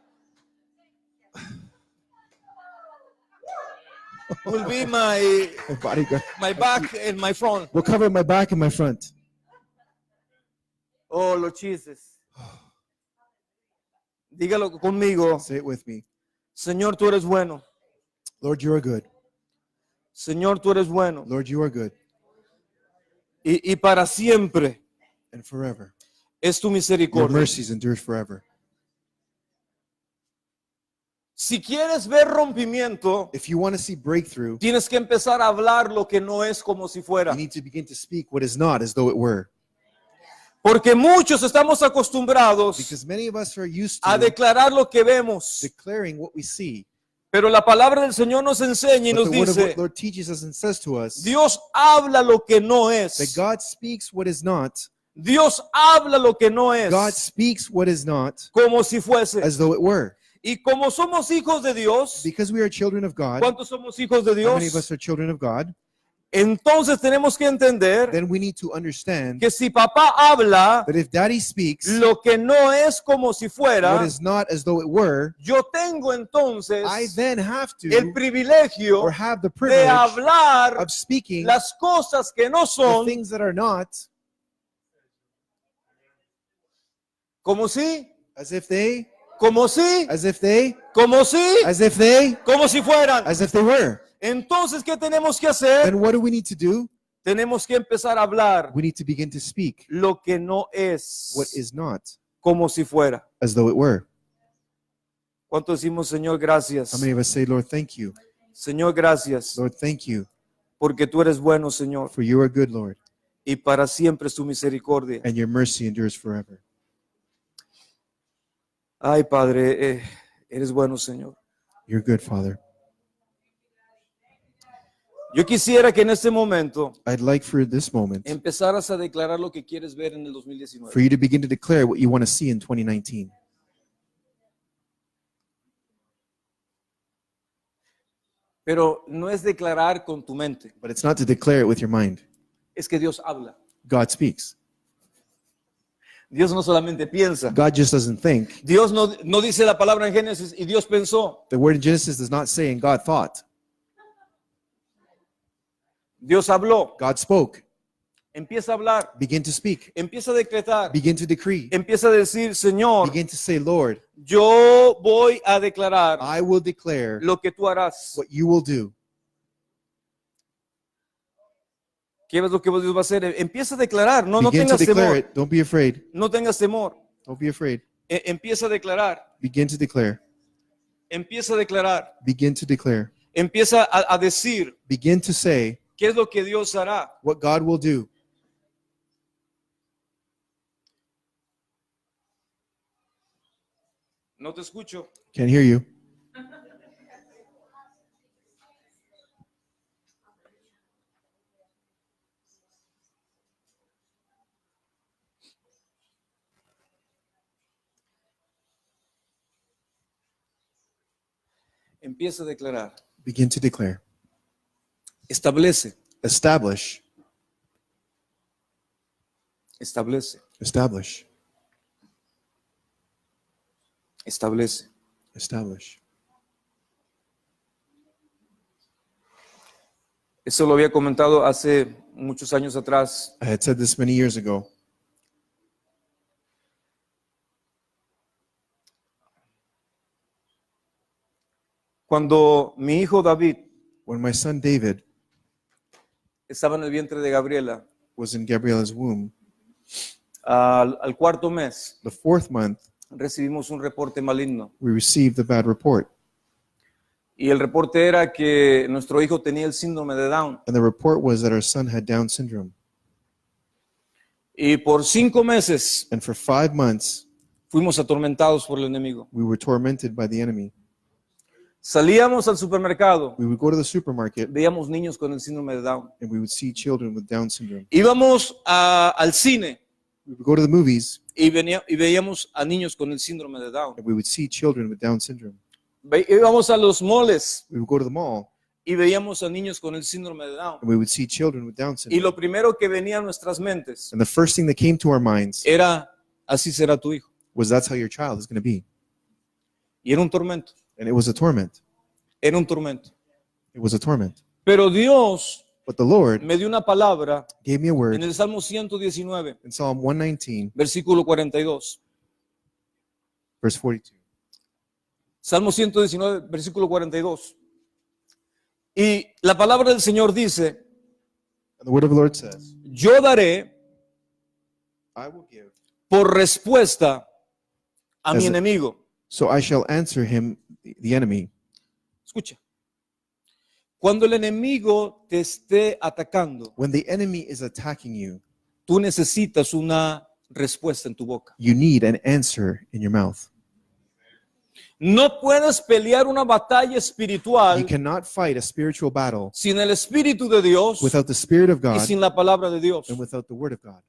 Will be my bodyguard. my back and my front. Will cover my back and my front. Oh, los chistes. Dígalo conmigo. Say it with me. Señor, tú eres bueno. Lord, you are good. Señor, tú eres bueno. Lord, you are good. y para siempre and forever. es tu Your misericordia. mercies endures forever. Si quieres ver rompimiento, If you want to see breakthrough, tienes que empezar a hablar lo que no es como si you fuera. need to begin to speak what is not as though it were. Porque muchos estamos acostumbrados Because many of us are used a to declarar lo que vemos. declaring what we see. Pero la palabra del Señor nos enseña y But nos the word of dice, the Lord teaches us and says to us Dios habla lo que no that es. God speaks what is not. Dios habla lo que no God es, speaks what is not como si fuese. as though it were. Y como somos hijos de Dios, Because we are children of God. ¿cuántos somos hijos de How many of us Dios? are children of God? Entonces tenemos que entender Then we need to understand que si papá habla that if daddy speaks lo que no es como si what fuera, is not as though it were, yo tengo entonces I then have el to privilegio or have the de privilege hablar of speaking las cosas que no the son things that are not como si, as if they, como si, as if they, como si, as if they, como si fueran. as if they were. Entonces, ¿qué tenemos que hacer? Then what do we need to do? Tenemos que empezar a hablar We need to begin to speak lo que no es what is not como si fuera. as though it were. ¿Cuánto decimos, Señor, gracias? How many of us say, Lord, thank you? Señor, gracias, Lord, thank you, porque tú eres bueno, Señor, for you are good, Lord, y para siempre es tu misericordia. and your mercy endures forever. Ay, Padre, eres bueno, Señor. You're good, Father. Yo quisiera que en este momento I'd like for this moment empezaras a declarar lo que quieres ver en el 2019. for you to begin to declare what you want to see in 2019. Pero no es declarar con tu mente, But it's not to declare it with your mind. es que Dios habla. God speaks. Dios no solamente piensa. God just doesn't think. Dios no dice la palabra en Génesis y Dios pensó. The word in Genesis does not say, and God thought. Dios habló. God spoke. Empieza a hablar. Begin to speak. Empieza a decretar. Begin to decree. Empieza a decir, Señor, Begin to say, Lord, yo voy a declarar I will declare lo que tú harás. what you will do. ¿Qué es lo que Dios va a hacer? Empieza a declarar. No Begin to tengas declare temor. it. Don't be afraid. No tengas temor. Don't be afraid. Empieza a declarar. Begin to declare. Empieza a declarar. Begin to declare. Empieza a decir Begin to say qué es lo que Dios hará. what God will do. No te escucho. Can't hear you. Empieza a declarar. Begin to declare. Establece. Establish. Establece. Establish. Establece. Establish. Eso lo había comentado hace muchos años atrás. I had said this many years ago. Cuando mi hijo David When my son David estaba en el vientre de Gabriela, was in Gabriella's womb, al cuarto mes the 4th month, recibimos un reporte maligno. we received the bad report. Y el reporte era que nuestro hijo tenía el síndrome de Down. And the report was that our son had Down syndrome. Y por 5 meses And for 5 months, fuimos atormentados por el enemigo. we were tormented by the enemy. Salíamos al supermercado, We would go to the supermarket veíamos niños con el síndrome de Down. and we would see children with Down syndrome. Íbamos al cine We would go to the movies y veíamos a niños con el síndrome de Down. and we would see children with Down syndrome. Íbamos a los moles We would go to the mall y veíamos a niños con el síndrome de Down. and we would see children with Down Y syndrome. lo primero que venía a nuestras mentes And the first thing that came to our minds era, así será tu hijo. was that's how your child is going to be. Y era un tormento, And it was a torment. era un tormento. It was a torment. Pero Dios But the Lord me dio una palabra gave me a word en el Salmo 119, in Psalm 119, versículo 42. verse 42. Salmo 119, versículo 42. Y la palabra del Señor dice, And the word of the Lord says, yo daré I will give. por respuesta a mi As- enemigo. So I shall answer him, the enemy. Escucha. Cuando el enemigo te esté atacando, When the enemy is attacking you, tú necesitas una respuesta en tu boca. you need an answer in your mouth. No puedes pelear una batalla You espiritual cannot fight a spiritual battle sin el Espíritu de Dios without the Spirit of y God sin la palabra de Dios. and without the Word of God.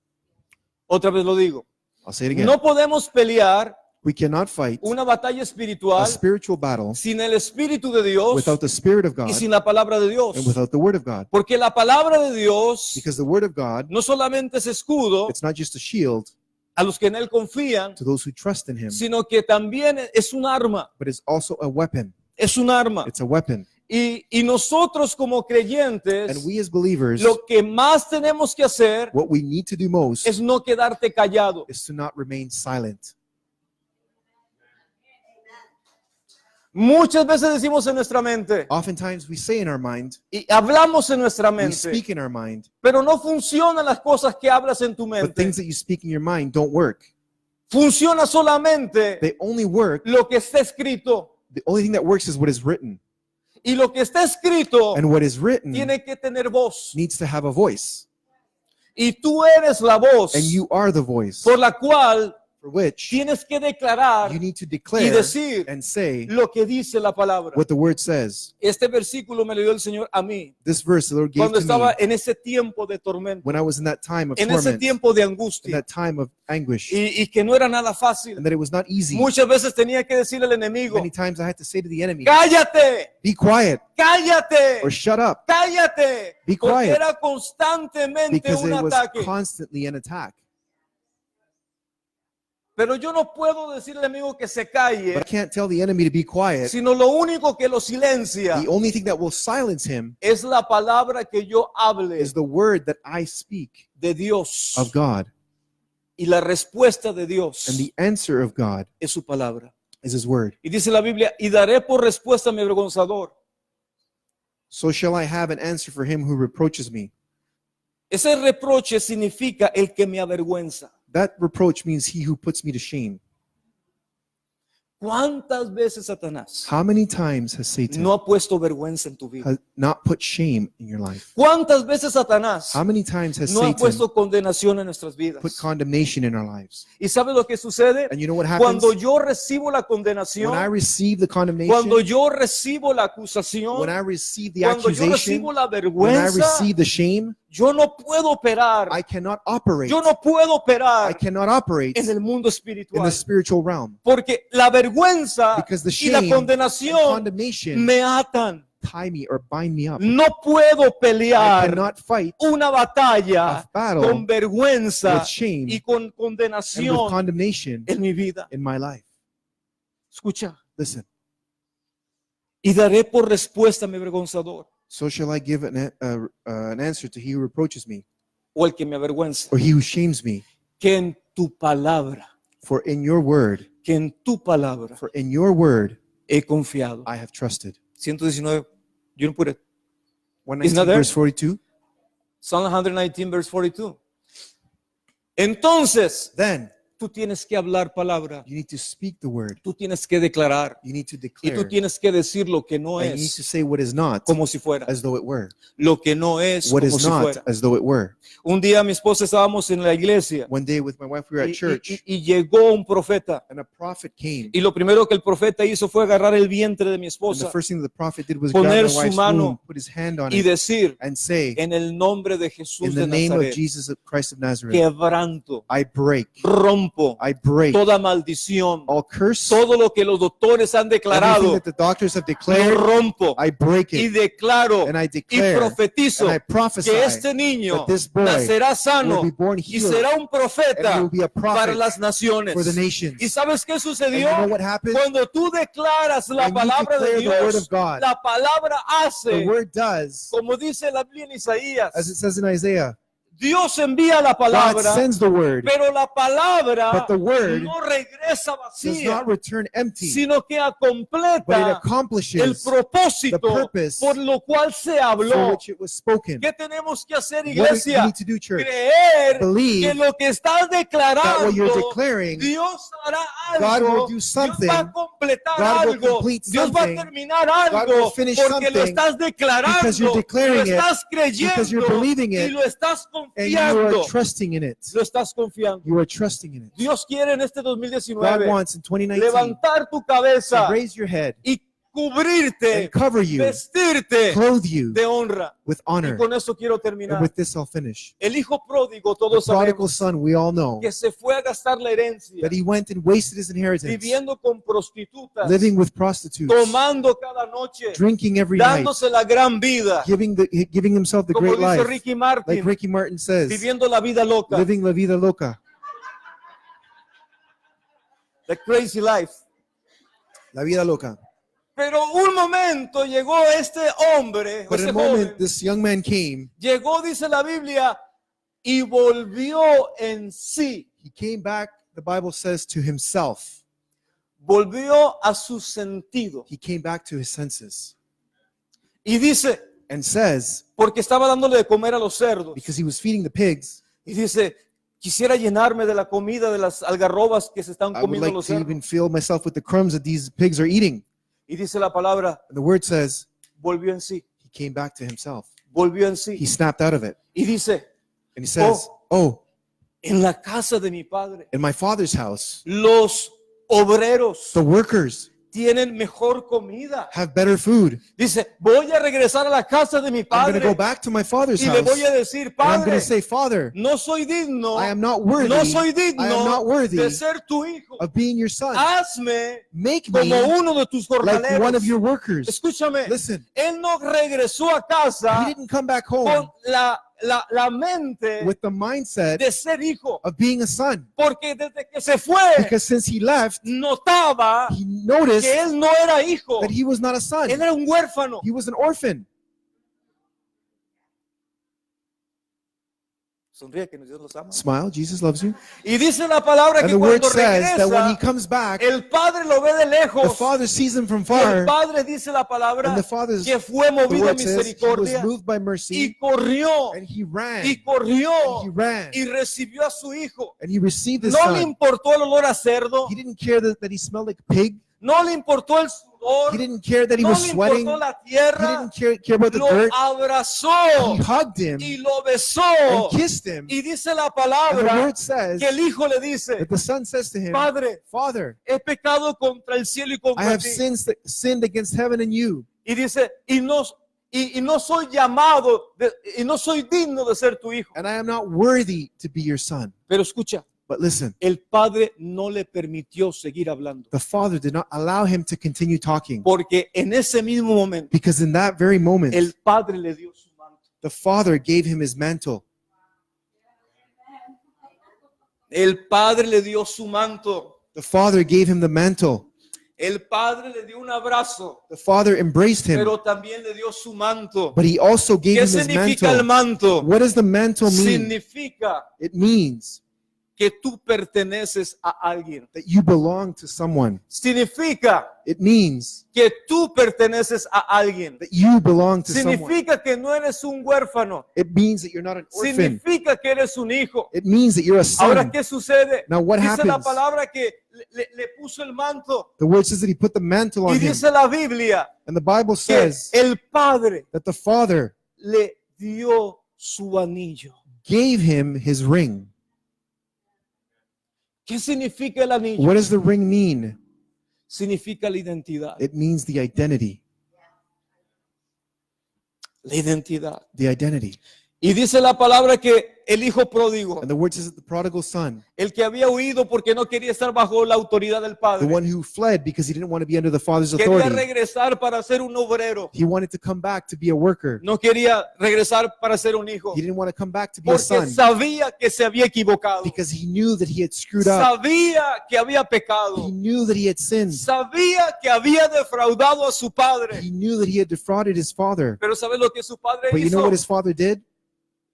Otra vez lo digo. I'll say it again. No podemos pelear We cannot fight una batalla a espiritual spiritual battle sin el Espíritu de Dios without the Spirit of God y sin la palabra de Dios. and without the Word of God. Porque la palabra de Dios Because the Word of God, no solamente es escudo it's not just a shield a los que en él confían, to those who trust in Him, sino que también es un arma. but it's also a weapon. Es un arma. It's a weapon. Y nosotros como And creyentes, we as believers, lo que más tenemos que hacer what we need to do most es no quedarte callado. is to not remain silent. Muchas veces decimos en nuestra mente Oftentimes we say in our mind, y hablamos en nuestra we mente, speak in our mind, pero no funcionan las cosas que hablas en tu but mente. things that you speak in your mind don't work. Funciona solamente They only work, lo que está escrito. the only thing that works is what is written. Y lo que está escrito And what is written tiene que tener voz. needs to have a voice. Y tú eres la voz And you are the voice por la cual for which tienes que declarar you need to y declare decir and say lo que dice la palabra. what the Word says. Este versículo me lo dio el Señor a mí This verse the Lord gave cuando to me estaba en ese tiempo de tormento, when I was in that time of en ese torment, tiempo de in angustia, that time of anguish, y que no era nada fácil. and that it was not easy. Muchas veces tenía que decirle al enemigo, Many times I had to say to the enemy, cállate, be quiet cállate, or shut up, cállate, Be porque quiet. era constantemente because un it was ataque. constantly an attack. Pero yo no puedo decirle al enemigo que se But I calle, can't tell the enemy to be quiet. sino lo único que lo silencia The only thing that will silence him es la palabra que yo hable is the word that I speak de Dios. of God. Y la respuesta de Dios And the answer of God es su palabra. is His word. Y dice la Biblia, y daré por respuesta a mi avergonzador. So shall I have an answer for him who reproaches me. Ese reproche significa el que me avergüenza. That reproach means he who puts me to shame. ¿Cuántas veces Satanás How many times has Satan no ha puesto vergüenza en tu vida? has not put shame in your life? ¿Cuántas veces Satanás How many times has no ha Satan puesto condenación en nuestras vidas? put condemnation in our lives? ¿Y sabes lo que sucede? And you know what happens? Cuando yo recibo la When I condenación, receive the cuando condemnation, yo recibo la acusación, when I receive the cuando yo accusation, recibo la when I vergüenza, receive the shame, yo no puedo operar. I cannot operate. Yo no puedo I operar cannot operate en el mundo in espiritual. the spiritual realm Porque la vergüenza because the y la shame and condenación condemnation me atan. tie me or bind me up. No puedo I pelear cannot fight una batalla a battle con vergüenza with shame y con and with condenación condemnation en mi vida. in my life. Escucha. Listen, Y daré por respuesta a mi avergonzador so shall I give an answer to he who reproaches me, o el que me avergüenza. or he who shames me. Que en tu palabra, For in your word, que en tu palabra for in your word, he confiado. I have trusted. 119, you don't put it. 119 that there? verse 42. Psalm 119, verse 42. Entonces, Then tú tienes que hablar palabra. you need to speak the word. Tú tienes que declarar. You need to Y declare. tú tienes que decir lo que no And you need to es say what is not como si fuera. as though it were. Lo que no es What como is si not fuera. as though it were. Un día mi esposa estábamos en la iglesia One day with my wife, we were y, at church, y llegó un profeta. and a prophet came. Y lo primero que el profeta hizo fue agarrar el vientre de mi And the esposa first thing the prophet did was poner grab my su wife's mano womb, put his hand on y it, decir, and say, en el nombre de Jesús in de the name of Nazaret, Jesus of Christ of Nazareth, quebranto, I break, rompo I break toda maldición, all curse, todo lo que los doctores han everything declarado, that the doctors have lo declared, rompo I break y it, declaro and I y declare, profetizo and I prophesy que este niño that this boy nacerá will sano be born y healed, será un and he profeta will be a para prophet las naciones. for the nations. ¿Y sabes qué And sucedió? you know what happened? Cuando tú declaras la When you palabra de declare the word Dios, of God, la palabra The hace, word does, como dice la Biblia en Isaías, as it says in Isaiah, Dios envía la God palabra, sends the word, pero la palabra but the word no regresa does vacía, not return empty, sino que but it completa el accomplishes propósito the purpose por lo cual se for habló. which it was spoken. ¿Qué tenemos que hacer, What do you iglesia? need to do, church? Creer Believe que lo que estás that what you're declarando, declaring, Dios hará God will algo, do Dios something, va a completar God will algo, complete Dios va a something, terminar God will algo, finish porque lo something estás declarando, because you're lo declaring it, estás because you're creyendo believing y it, lo estás and you are confiando. trusting in it. Lo estás confiando. You are trusting in it. Dios quiere en este God 2019 wants in 2019 levantar tu to cabeza raise your head y cubrirte, and cover you, vestirte clothe you de honra. with Y honor. con eso quiero And terminar. with this I'll finish. El hijo pródigo, The todos prodigal sabemos son, we all know que se fue a gastar la herencia, that he went and wasted his inheritance, viviendo con prostitutas, living with prostitutes, tomando cada noche, drinking every night, dándose la gran vida, giving himself the como great dice life, Ricky like Martin, Ricky Martin says, viviendo la vida loca, living la vida loca, the crazy life. la vida loca. Pero un momento llegó este hombre, But in este a moment, joven, this young man came. llegó, dice la Biblia, y volvió en sí, He came back, the Bible says, to himself. volvió a su sentido. He came back to his senses Y dice, and says, porque estaba dándole de comer a los cerdos, because he was feeding the pigs, y dice, quisiera llenarme de la comida de las algarrobas que se están I would comiendo like los to cerdos. even fill myself with the crumbs that these pigs are eating. Y dice la palabra, And the word says, volvió en sí, he came back to himself. volvió en He sí. snapped out of it. Y dice, And he says, oh, en la casa de mi padre, in my father's house, los obreros the workers tienen mejor comida. have better food. Dice, voy a regresar a la casa de mi I'm going to go padre back to my father's y le house. voy a decir, And I'm going Padre, to say, Father, no soy digno, I am not worthy. no soy I am digno not worthy de ser tu hijo. of being your son. Hazme Make me como uno de tus like one jornaleros. of your workers. Escúchame, Listen, él no regresó a he casa didn't come back con home la mente with the mindset de ser hijo, of being a son. porque desde que se fue Because since he left, notaba he noticed que él no era hijo, that he was not a son. él era un huérfano. He was an orphan. Sonríe que Dios los ama. Smile, Jesus loves you. Y dice la palabra And que the word cuando says that when he regresa, comes back, el padre lo ve de the lejos. father sees him from El far, padre dice la palabra and the father's, que fue the movido a word says, he was misericordia moved by y mercy, corrió and he ran, y corrió and he ran, y recibió a su hijo. and he received his No le son. importó el olor a cerdo, He didn't care that he smelled like a pig. no le importó el sudor, He didn't care that he no was le sweating. importó la He tierra, didn't care about the lo dirt. abrazó He hugged him y lo besó. and kissed him. Y dice la And the palabra word says que el hijo le dice, that the son says to him, Padre, Father, he pecado contra el cielo y I contra have ti. sinned against heaven and you. Y dice, y no soy llamado, y no soy digno de ser tu hijo. And I am not worthy to be your son. Pero escucha, But listen, el padre no le permitió seguir hablando. the father did not allow him to continue talking, Porque en ese mismo momento, because in that very moment, el padre le dio su manto. the father gave him his mantle. El padre le dio su manto. The father gave him the mantle. El padre le dio un abrazo, The father embraced him, pero también le dio su manto. but he also gave ¿Qué him his significa el mantle. manto? What does the mantle mean? Significa It means que tú perteneces a alguien. that you belong to someone. Significa It means que tú perteneces a alguien. that you belong to someone. Significa que no eres un huérfano. It means that you're not an orphan. Significa que eres un hijo. It means that you're a Ahora, son. ¿qué sucede? Now what Dice la happens? palabra que le puso el manto. The word says that he put the mantle Y on him. dice la Biblia And the Bible que says el padre that the father le dio su anillo. gave him his ring. ¿Qué significa el anillo? What does the ring mean? Significa la identidad. It means the identity. La identidad. The identity. Y dice la palabra que el hijo pródigo, And the word says that the prodigal son, el que había huido porque no quería estar bajo la autoridad del the padre, one who fled because he didn't want to be under the father's quería authority, regresar para ser un obrero. he wanted to come back to be a worker. No quería regresar para ser un hijo. He didn't want to come back to be a Porque son sabía que se había equivocado. because he knew that he had screwed up. Sabía que había He pecado. knew that he had sinned. Sabía que había defraudado a su padre. He knew that he had defrauded his father. Pero ¿sabes lo que su padre But you know hizo? what his father did?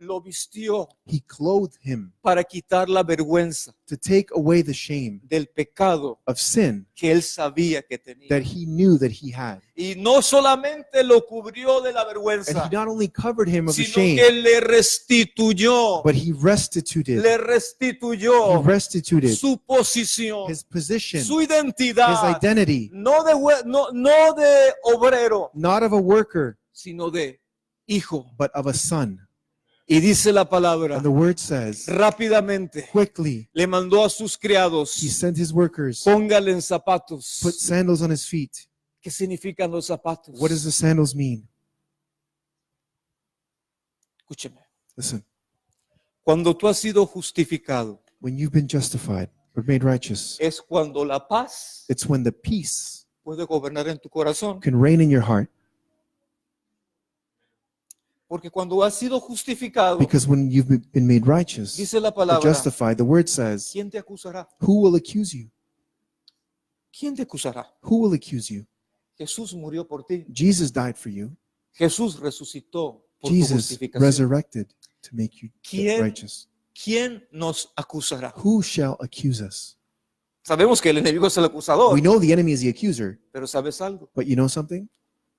lo vistió He clothed him para quitar la vergüenza to take away the shame del pecado of sin que él sabía que tenía. that he knew that he had. Y no solamente lo cubrió de la And vergüenza, he not only covered him of the sino shame, que le restituyó, but he restituted. le He restituyó restituted su posición, his position, su his identidad, identity, no de obrero, not of a worker, sino de hijo. but of a son. Y dice la palabra, And the word says, rápidamente quickly, le mandó a sus criados, he sent his workers, póngale en zapatos. put sandals on his feet. ¿Qué significan los zapatos? What does the sandals mean? Escúcheme. Listen, Cuando tú has sido justificado, when you've been justified or made righteous, es cuando la paz it's when the peace puede gobernar en tu corazón. can reign in your heart. Porque cuando has sido justificado, Because when you've been made righteous dice la or palabra, justified, the word says, ¿quién te acusará? who will accuse you? ¿Quién te acusará? Who will accuse you? Jesús murió por ti. Jesus died for you. Jesús resucitó por tu Jesus justificación. resurrected to make you ¿Quién? righteous. ¿Quién nos acusará? Who shall accuse us? Sabemos que el enemigo es el acusador, We know the enemy is the accuser, pero ¿sabes algo? but you know something?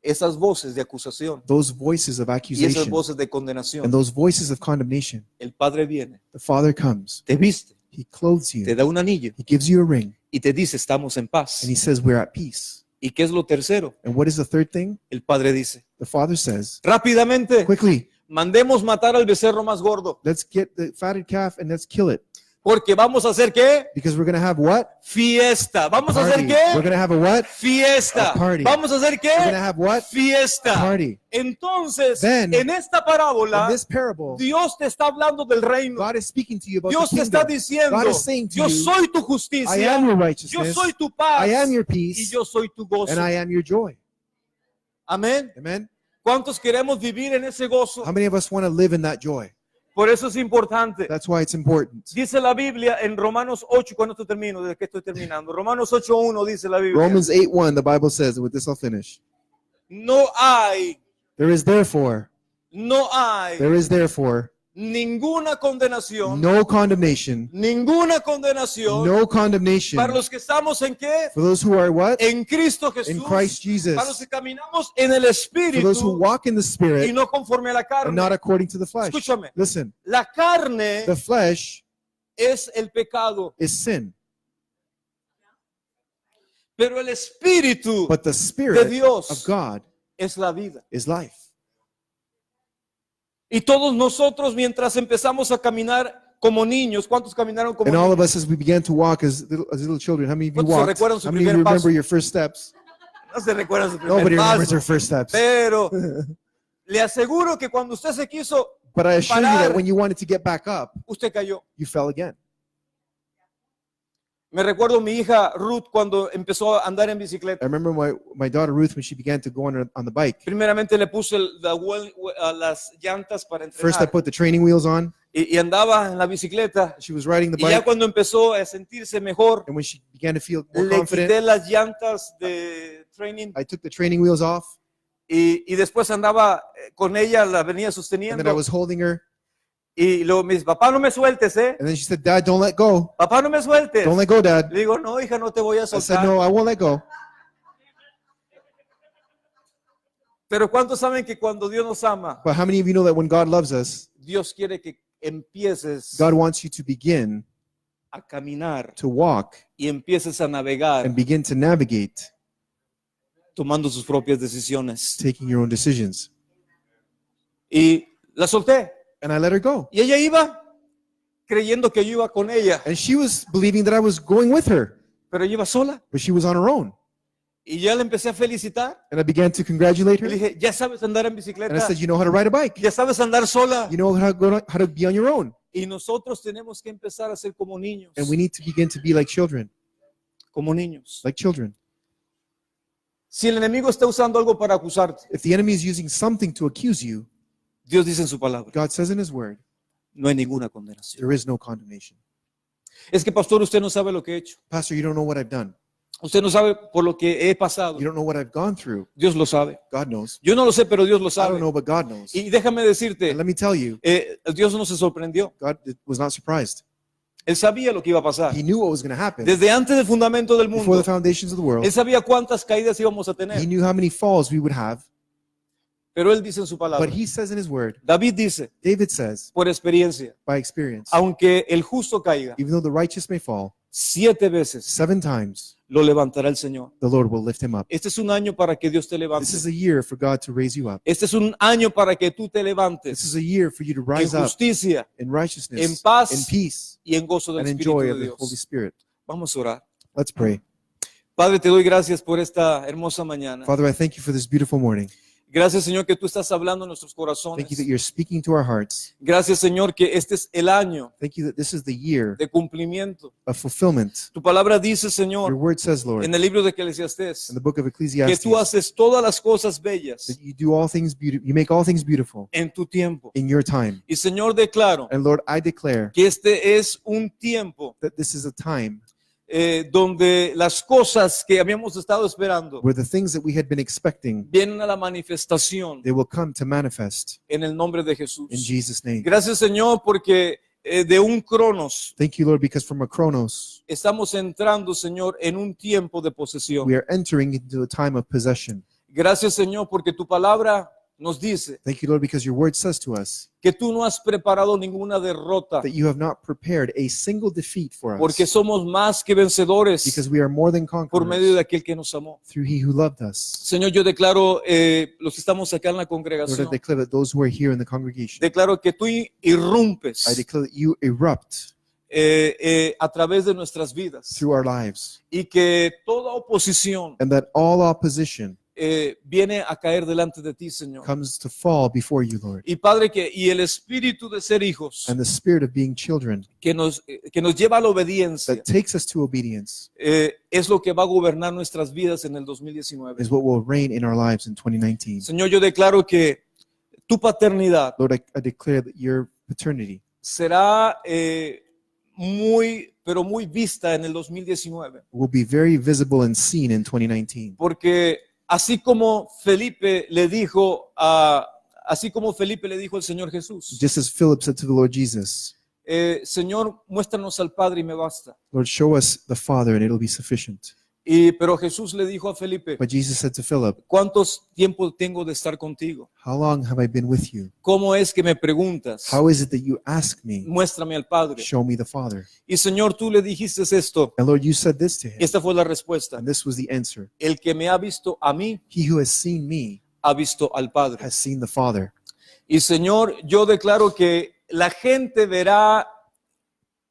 Esas voces de acusación Those voices of y esas accusation voces de and condenación, those voices of condemnation, el Padre viene, the Father comes, te viste, he clothes te you, da un anillo he gives you a ring, y te dice, estamos en paz. and he says, we're at peace. ¿Y qué es lo tercero? And what is the third thing? El Padre dice, The Father says, rápidamente, quickly, mandemos matar al becerro más gordo, let's get the fatted calf and let's kill it. porque vamos a hacer ¿qué? Because we're going to have what? Fiesta. ¿Vamos a hacer Party. We're qué? going to have a what? Fiesta. A party. ¿Vamos a hacer We're going to qué? have what? Fiesta. Party. Entonces, Then, en esta parábola, In this parable, Dios te está hablando del reino. God is speaking to you about Dios the te está kingdom. diciendo, God is saying to yo you, soy tu I justicia, am your yo righteousness, soy tu paz I am your y peace, yo soy tu gozo. and I am your joy. Amén. Amen? ¿Cuántos queremos vivir en ese gozo? How many of us want to live in that joy? Por eso es importante. That's why it's important. Dice la Biblia en Romanos 8, cuando esto termino, desde que estoy terminando. Romanos 8:1 dice la Biblia. Romans 8:1, the Bible says, and with this I'll finish. No hay There is therefore ninguna condenación, no condemnation, ninguna condenación no condemnation para los que estamos en qué? for those who are what? En Cristo In Jesús. Christ Para los Jesus. que caminamos en el For those who Espíritu walk in the y Spirit no conforme a la and not carne. according to the flesh. Escúchame. Listen, La carne the flesh es el pecado, is sin, pero el Espíritu but the de Spirit Dios of God es la vida. is life. Y todos nosotros, mientras empezamos a caminar como niños, ¿cuántos caminaron como And all niños? of us, as we began to walk as little children, how many of you ¿Cuántos se walked? recuerdan su How many of primer you paso? remember your first steps? No se recuerdan su primer Nobody remembers paso. their first steps. Pero le aseguro que cuando usted se quiso, But I assure you parar. that when you wanted to get back up, usted cayó. you fell again. Me recuerdo mi hija Ruth cuando empezó a andar en I bicicleta. remember my daughter Ruth when she began to go on the bike. Primeramente le puse las llantas para First, I entrenar put the training wheels on. y andaba en la bicicleta. She was riding the Y ya bike, cuando empezó a sentirse mejor, and when she began to feel more le confident, quité las llantas de training I took the training wheels off, y después andaba con ella, la venía and then I sosteniendo. was holding her. Y luego me dice, papá, no me sueltes, ¿eh? And then she said, "Dad, don't let go. Papá, no me sueltes. Don't let go, Dad." Le digo, no, hija, no te voy a I said, soltar. "No, I won't let go." Pero ¿cuántos saben que cuando Dios nos ama, But how many of you know that when God loves us, Dios quiere que empieces God wants you to begin a caminar to walk y empieces a navegar and begin to navigate, tomando sus propias decisiones? taking your own decisions? Y la solté. And I let her go. Y ella iba creyendo que yo iba con ella, And she was believing that I was going with her, pero ella iba sola. but she was on her own. Y ya le empecé a felicitar. And I began to congratulate Y le her. dije, ya sabes andar en And I bicicleta, said, "You know how to ride a bike. ya sabes andar sola. You know how to be on your own." Y nosotros tenemos que empezar a ser como niños, And we need to begin to be like children, como niños. like children. Si el enemigo está usando algo para acusarte, If the enemy is using something to accuse you, Dios dice en su palabra, God says in his word, no hay ninguna condenación. there is no condemnation. Es que, pastor, usted no sabe lo que he hecho. Pastor, you don't know what I've done. Usted no sabe por lo que he pasado. You don't know what I've gone through. Dios lo sabe. God knows. Yo no lo sé, pero Dios lo I don't sabe. know, but God knows. Y déjame decirte, And let me tell you, Dios no se sorprendió. God was not surprised. Él sabía lo que iba a pasar. He knew what was going to happen. Desde antes del fundamento del Before mundo, the foundations of the world, Él sabía cuántas caídas íbamos a He tener. knew how many falls we would have. Pero Él dice en su palabra, But He says in His word, David dice, David says, por experiencia, by experience, aunque el justo caiga, even though the righteous may fall, 7 veces 7 times lo levantará el Señor. the Lord will lift him up. Este es un año para que Dios te levante. This is a year for God to raise you up. Este es un año para que tú te This levantes is a year for you to en rise up justicia in en righteousness, paz, in peace, y en gozo del and in Espíritu joy de of the Holy Dios. Spirit. Vamos a orar. Let's pray. Padre, te doy gracias por esta hermosa mañana. Father, I thank you for this beautiful morning. Gracias, Señor, que tú estás hablando en nuestros Thank you corazones. that you're speaking to our hearts. Gracias, Señor, que este es el año Thank you that this is the year de cumplimiento. of fulfillment. Tu palabra dice, Your Señor, word says, Lord, en el libro de in Eclesiastés, the book of que Ecclesiastes, tú haces todas las cosas bellas that you do all things beautiful. You make all things beautiful en tu tiempo. in your time. Y, Señor, declaro And Lord, I declare que este es un tiempo that this is a time donde las cosas que habíamos estado esperando where the things that we had been expecting, vienen a la manifestación they will come to manifest en el nombre de in Jesús. Jesus' name. Gracias, Señor, porque de un cronos Thank you, Lord, because from a chronos, estamos entrando, Señor, en un tiempo de posesión. we are entering into a time of possession. Gracias, Señor, porque tu palabra nos dice Thank you, Lord, because your word says to us que tú no has preparado ninguna derrota, that you have not prepared a single defeat for porque us, somos más que vencedores because we are more than por medio de conquerors aquel que nos amó. through He who loved us. Señor, yo declaro, los que estamos acá en la Lord, I congregación, declare that those who are here in the congregation, declaro que tú I irrumpes declare that you erupt a través de nuestras vidas through our lives, y que toda oposición and that all opposition viene a caer delante de ti, Señor. comes to fall before you, Lord. Y Padre, y el espíritu de ser hijos And the spirit of being children que nos lleva a la obediencia that takes us to obedience es lo que va a gobernar nuestras vidas en el 2019. is what will reign in our lives in 2019. Señor, yo declaro que tu paternidad Lord, I declare that your paternity será pero muy vista en el 2019. will be very visible and seen in 2019. Porque así como Felipe le dijo al Señor Jesús, Just as Philip said to the Lord Jesus, Señor, muéstranos al Padre y me basta. Lord, show us the Father and it'll be sufficient. Pero Jesús le dijo a Felipe, But Jesus said to Philip, ¿cuántos tiempo tengo de estar contigo? how long have I been with you? ¿Cómo es que me preguntas? How is it that you ask me, Muéstrame al Padre. show me the Father? Y Señor, tú le dijiste esto. And Lord, you said this to him, Esta fue la respuesta. and this was the answer. El que me ha visto a mí, He who has seen me ha visto al Padre. has seen the Father. Y Señor, yo declaro que la gente verá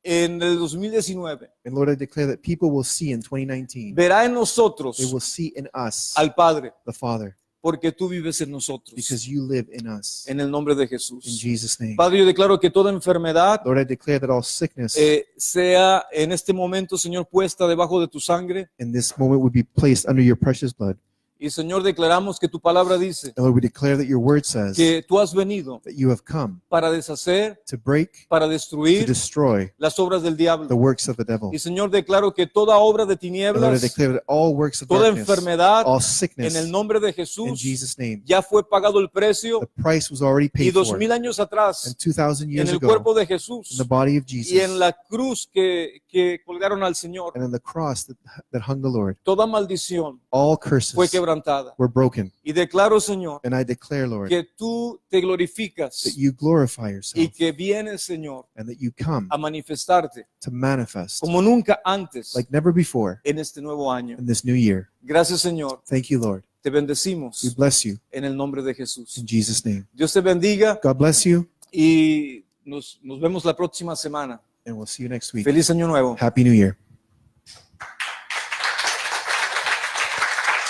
en el 2019, And Lord, I declare that people will see in 2019, verá en nosotros they will see in us al Padre, the Father, porque tú vives en nosotros. because you live in us. En el nombre de In Jesús. Jesus' name. Padre, yo declaro que toda enfermedad Lord, I declare that all sickness sea en este momento, Señor, puesta debajo de tu sangre. in this moment would be placed under your precious blood. Y Señor, declaramos que tu palabra dice And Lord, we declare that your word says que tú has venido that you have come para deshacer, to break, para to destruir destroy las obras del the diablo. works of the devil. Y Señor, declaro que toda obra de And Lord, I tinieblas, declare that all works of toda darkness, enfermedad, all en sickness, el nombre de in Jesús, Jesus' name, ya fue pagado el precio. the price was already Y paid for. 2000 años atrás, And 2,000 en years el ago, cuerpo de in Jesús the body of y en Jesus, la cruz que colgaron al Señor, and on the cross that hung the Lord, toda maldición all fue curses quebrantada. were broken. Y declaro, Señor, And I declare, Lord, que tú te glorificas that you glorify y yourself que vienes, Señor, and that you come a manifestarte to manifest como nunca antes like never before en este nuevo año. in this new year. Gracias, Señor. Thank you, Lord. Te bendecimos We bless you en el nombre de Jesús. in Jesus' name. Dios te bendiga God bless you, y nos vemos la próxima semana. and we'll see you next week. Feliz año nuevo. Happy New Year.